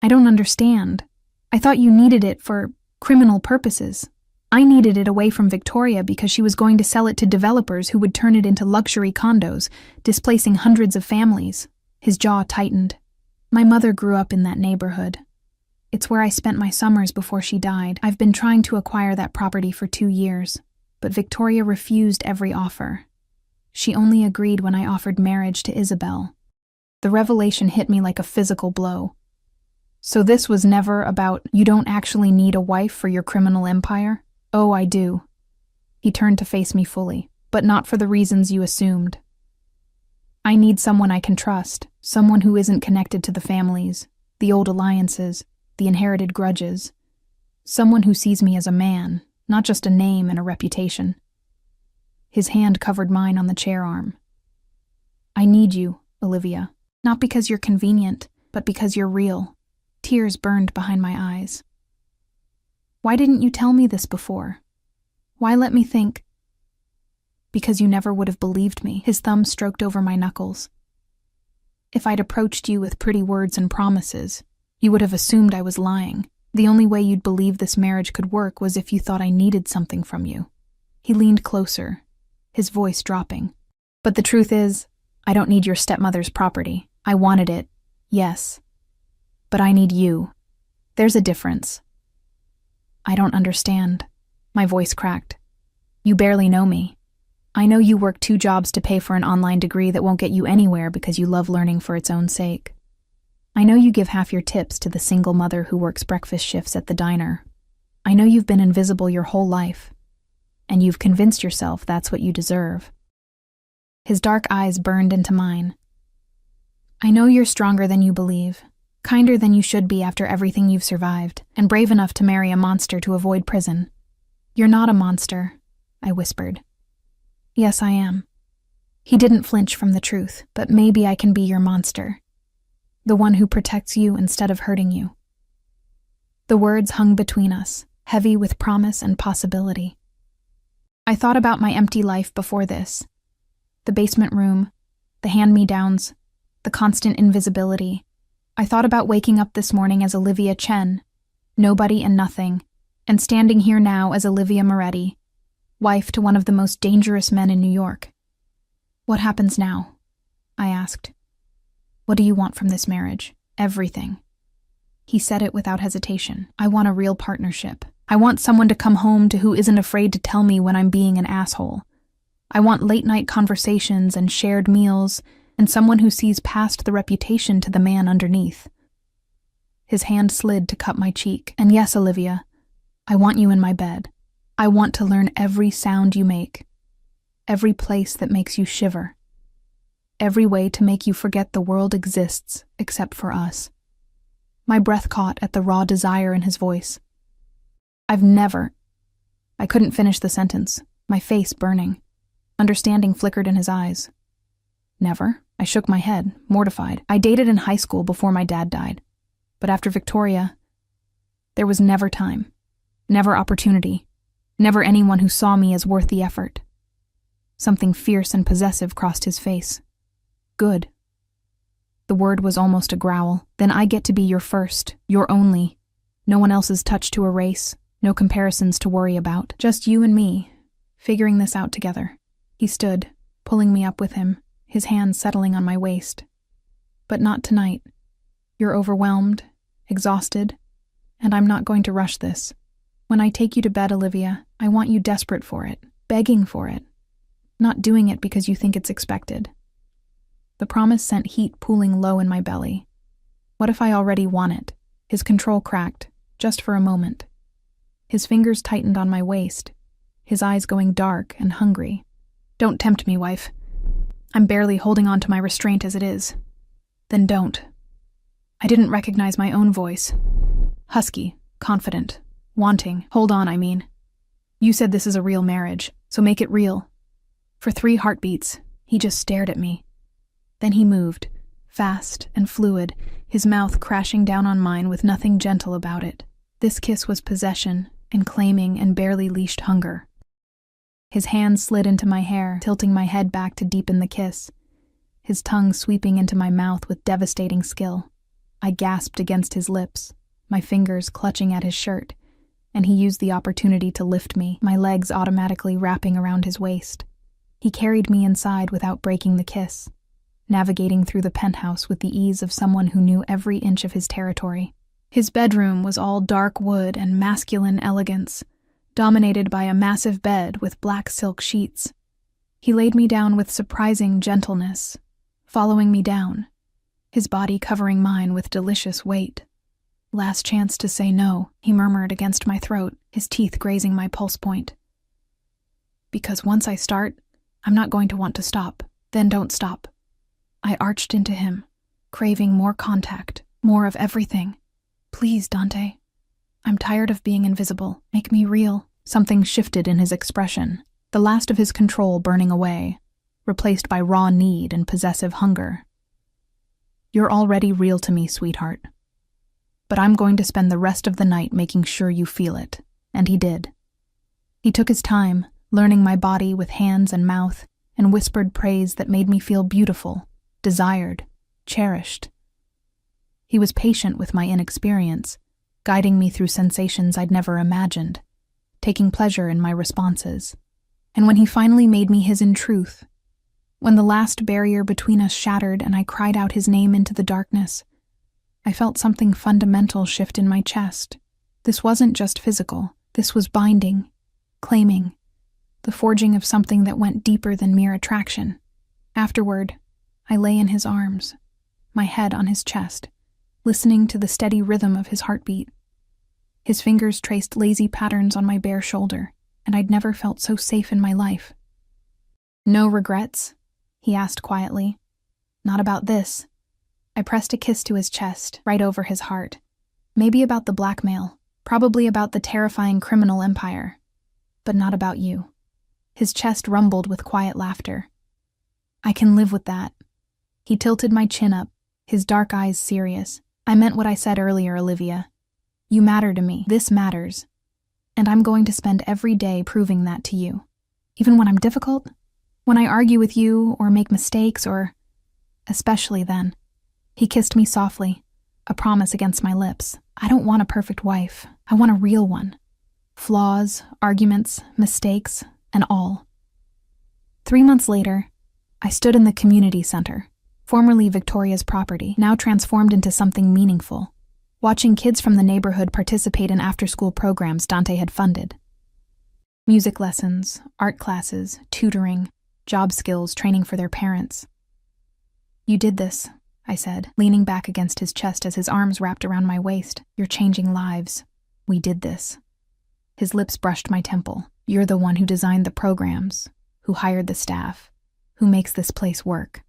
"I don't understand. I thought you needed it for criminal purposes." "I needed it away from Victoria because she was going to sell it to developers who would turn it into luxury condos, displacing hundreds of families." His jaw tightened. "My mother grew up in that neighborhood. It's where I spent my summers before she died. I've been trying to acquire that property for 2 years, but Victoria refused every offer. She only agreed when I offered marriage to Isabel." The revelation hit me like a physical blow. "So this was never about, you don't actually need a wife for your criminal empire?" "Oh, I do." He turned to face me fully, "but not for the reasons you assumed. I need someone I can trust, someone who isn't connected to the families, the old alliances, the inherited grudges. Someone who sees me as a man, not just a name and a reputation." His hand covered mine on the chair arm. "I need you, Olivia, not because you're convenient, but because you're real." Tears burned behind my eyes. "Why didn't you tell me this before? Why let me think?" "Because you never would have believed me." His thumb stroked over my knuckles. "If I'd approached you with pretty words and promises, you would have assumed I was lying. The only way you'd believe this marriage could work was if you thought I needed something from you." He leaned closer, his voice dropping. "But the truth is, I don't need your stepmother's property. I wanted it, yes. But I need you. There's a difference." "I don't understand." My voice cracked. "You barely know me. I know you work 2 jobs to pay for an online degree that won't get you anywhere because you love learning for its own sake. I know you give half your tips to the single mother who works breakfast shifts at the diner. I know you've been invisible your whole life, and you've convinced yourself that's what you deserve." His dark eyes burned into mine. "I know you're stronger than you believe, kinder than you should be after everything you've survived, and brave enough to marry a monster to avoid prison." "You're not a monster," I whispered. "Yes, I am." He didn't flinch from the truth, "but maybe I can be your monster. The one who protects you instead of hurting you." The words hung between us, heavy with promise and possibility. I thought about my empty life before this. The basement room, the hand-me-downs, the constant invisibility. I thought about waking up this morning as Olivia Chen, nobody and nothing, and standing here now as Olivia Moretti, wife to one of the most dangerous men in New York. "What happens now?" I asked. "What do you want from this marriage?" "Everything." He said it without hesitation. "I want a real partnership. I want someone to come home to who isn't afraid to tell me when I'm being an asshole. I want late-night conversations and shared meals, and someone who sees past the reputation to the man underneath." His hand slid to cup my cheek. "And yes, Olivia, I want you in my bed. I want to learn every sound you make." every place that makes you shiver, every way to make you forget the world exists except for us. My breath caught at the raw desire in his voice. I couldn't finish the sentence, my face burning. Understanding flickered in his eyes. Never? I shook my head, mortified. I dated in high school before my dad died. But after Victoria, there was never time, never opportunity, never anyone who saw me as worth the effort. Something fierce and possessive crossed his face. Good. The word was almost a growl. Then I get to be your first, your only. No one else's touch to erase, no comparisons to worry about. Just you and me, figuring this out together. He stood, pulling me up with him, his hands settling on my waist. But not tonight. You're overwhelmed, exhausted, and I'm not going to rush this. When I take you to bed, Olivia, I want you desperate for it, begging for it, not doing it because you think it's expected. The promise sent heat pooling low in my belly. What if I already want it? His control cracked, just for a moment. His fingers tightened on my waist, his eyes going dark and hungry. Don't tempt me, wife. I'm barely holding on to my restraint as it is. Then don't. I didn't recognize my own voice. Husky, confident, wanting. Hold on, I mean. You said this is a real marriage, so make it real. For 3 heartbeats, he just stared at me. Then he moved, fast and fluid, his mouth crashing down on mine with nothing gentle about it. This kiss was possession and claiming and barely leashed hunger. His hand slid into my hair, tilting my head back to deepen the kiss, his tongue sweeping into my mouth with devastating skill. I gasped against his lips, my fingers clutching at his shirt, and he used the opportunity to lift me, my legs automatically wrapping around his waist. He carried me inside without breaking the kiss, navigating through the penthouse with the ease of someone who knew every inch of his territory. His bedroom was all dark wood and masculine elegance, dominated by a massive bed with black silk sheets. He laid me down with surprising gentleness, following me down, his body covering mine with delicious weight. Last chance to say no, he murmured against my throat, his teeth grazing my pulse point. Because once I start, I'm not going to want to stop. Then don't stop. I arched into him, craving more contact, more of everything. Please, Dante. I'm tired of being invisible. Make me real. Something shifted in his expression, the last of his control burning away, replaced by raw need and possessive hunger. You're already real to me, sweetheart. But I'm going to spend the rest of the night making sure you feel it. And he did. He took his time, learning my body with hands and mouth, and whispered praise that made me feel beautiful, desired, cherished. He was patient with my inexperience, guiding me through sensations I'd never imagined, taking pleasure in my responses. And when he finally made me his in truth, when the last barrier between us shattered and I cried out his name into the darkness, I felt something fundamental shift in my chest. This wasn't just physical. This was binding, claiming, the forging of something that went deeper than mere attraction. Afterward, I lay in his arms, my head on his chest, listening to the steady rhythm of his heartbeat. His fingers traced lazy patterns on my bare shoulder, and I'd never felt so safe in my life. No regrets? He asked quietly. Not about this. I pressed a kiss to his chest, right over his heart. Maybe about the blackmail, probably about the terrifying criminal empire, but not about you. His chest rumbled with quiet laughter. I can live with that. He tilted my chin up, his dark eyes serious. I meant what I said earlier, Olivia. You matter to me. This matters. And I'm going to spend every day proving that to you. Even when I'm difficult? When I argue with you or make mistakes or... Especially then. He kissed me softly, a promise against my lips. I don't want a perfect wife. I want a real one. Flaws, arguments, mistakes, and all. 3 months later, I stood in the community center, formerly Victoria's property, now transformed into something meaningful, watching kids from the neighborhood participate in after-school programs Dante had funded. Music lessons, art classes, tutoring, job skills training for their parents. You did this, I said, leaning back against his chest as his arms wrapped around my waist. You're changing lives. We did this. His lips brushed my temple. You're the one who designed the programs, who hired the staff, who makes this place work.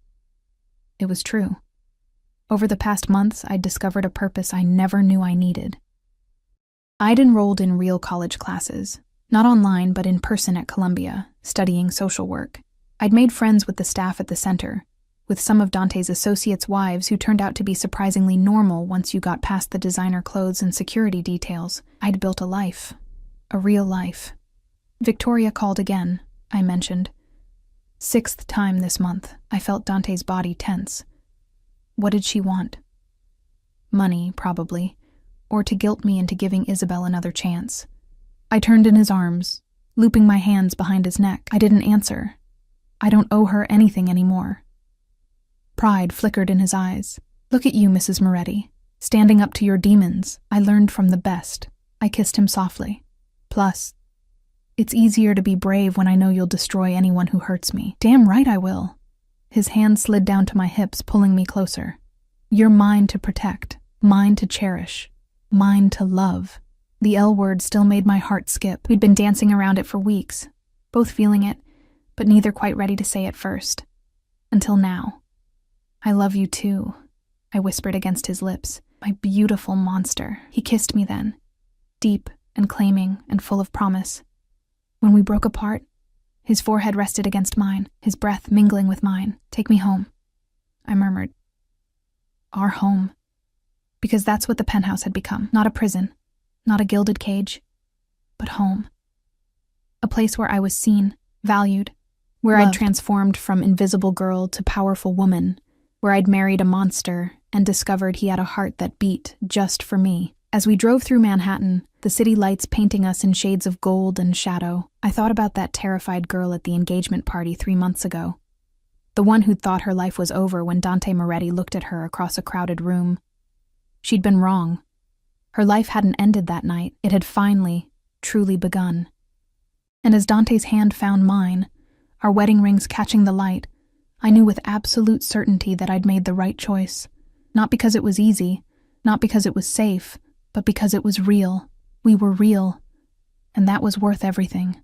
It was true. Over the past months, I'd discovered a purpose I never knew I needed. I'd enrolled in real college classes, not online but in person at Columbia, studying social work. I'd made friends with the staff at the center, with some of Dante's associates' wives who turned out to be surprisingly normal once you got past the designer clothes and security details. I'd built a life. A real life. Victoria called again, I mentioned. 6th time this month, I felt Dante's body tense. What did she want? Money, probably, or to guilt me into giving Isabel another chance. I turned in his arms, looping my hands behind his neck. I didn't answer. I don't owe her anything anymore. Pride flickered in his eyes. Look at you, Mrs. Moretti. Standing up to your demons. I learned from the best. I kissed him softly. Plus, it's easier to be brave when I know you'll destroy anyone who hurts me. Damn right I will. His hand slid down to my hips, pulling me closer. You're mine to protect, mine to cherish, mine to love. The L word still made my heart skip. We'd been dancing around it for weeks, both feeling it, but neither quite ready to say it first. Until now. I love you too, I whispered against his lips. My beautiful monster. He kissed me then, deep and claiming and full of promise. When we broke apart, his forehead rested against mine, his breath mingling with mine. Take me home, I murmured. Our home. Because that's what the penthouse had become. Not a prison, not a gilded cage, but home. A place where I was seen, valued, where I'd transformed from invisible girl to powerful woman, where I'd married a monster and discovered he had a heart that beat just for me. As we drove through Manhattan, the city lights painting us in shades of gold and shadow, I thought about that terrified girl at the engagement party 3 months ago. The one who'd thought her life was over when Dante Moretti looked at her across a crowded room. She'd been wrong. Her life hadn't ended that night. It had finally, truly begun. And as Dante's hand found mine, our wedding rings catching the light, I knew with absolute certainty that I'd made the right choice. Not because it was easy, not because it was safe, but because it was real. We were real, and that was worth everything.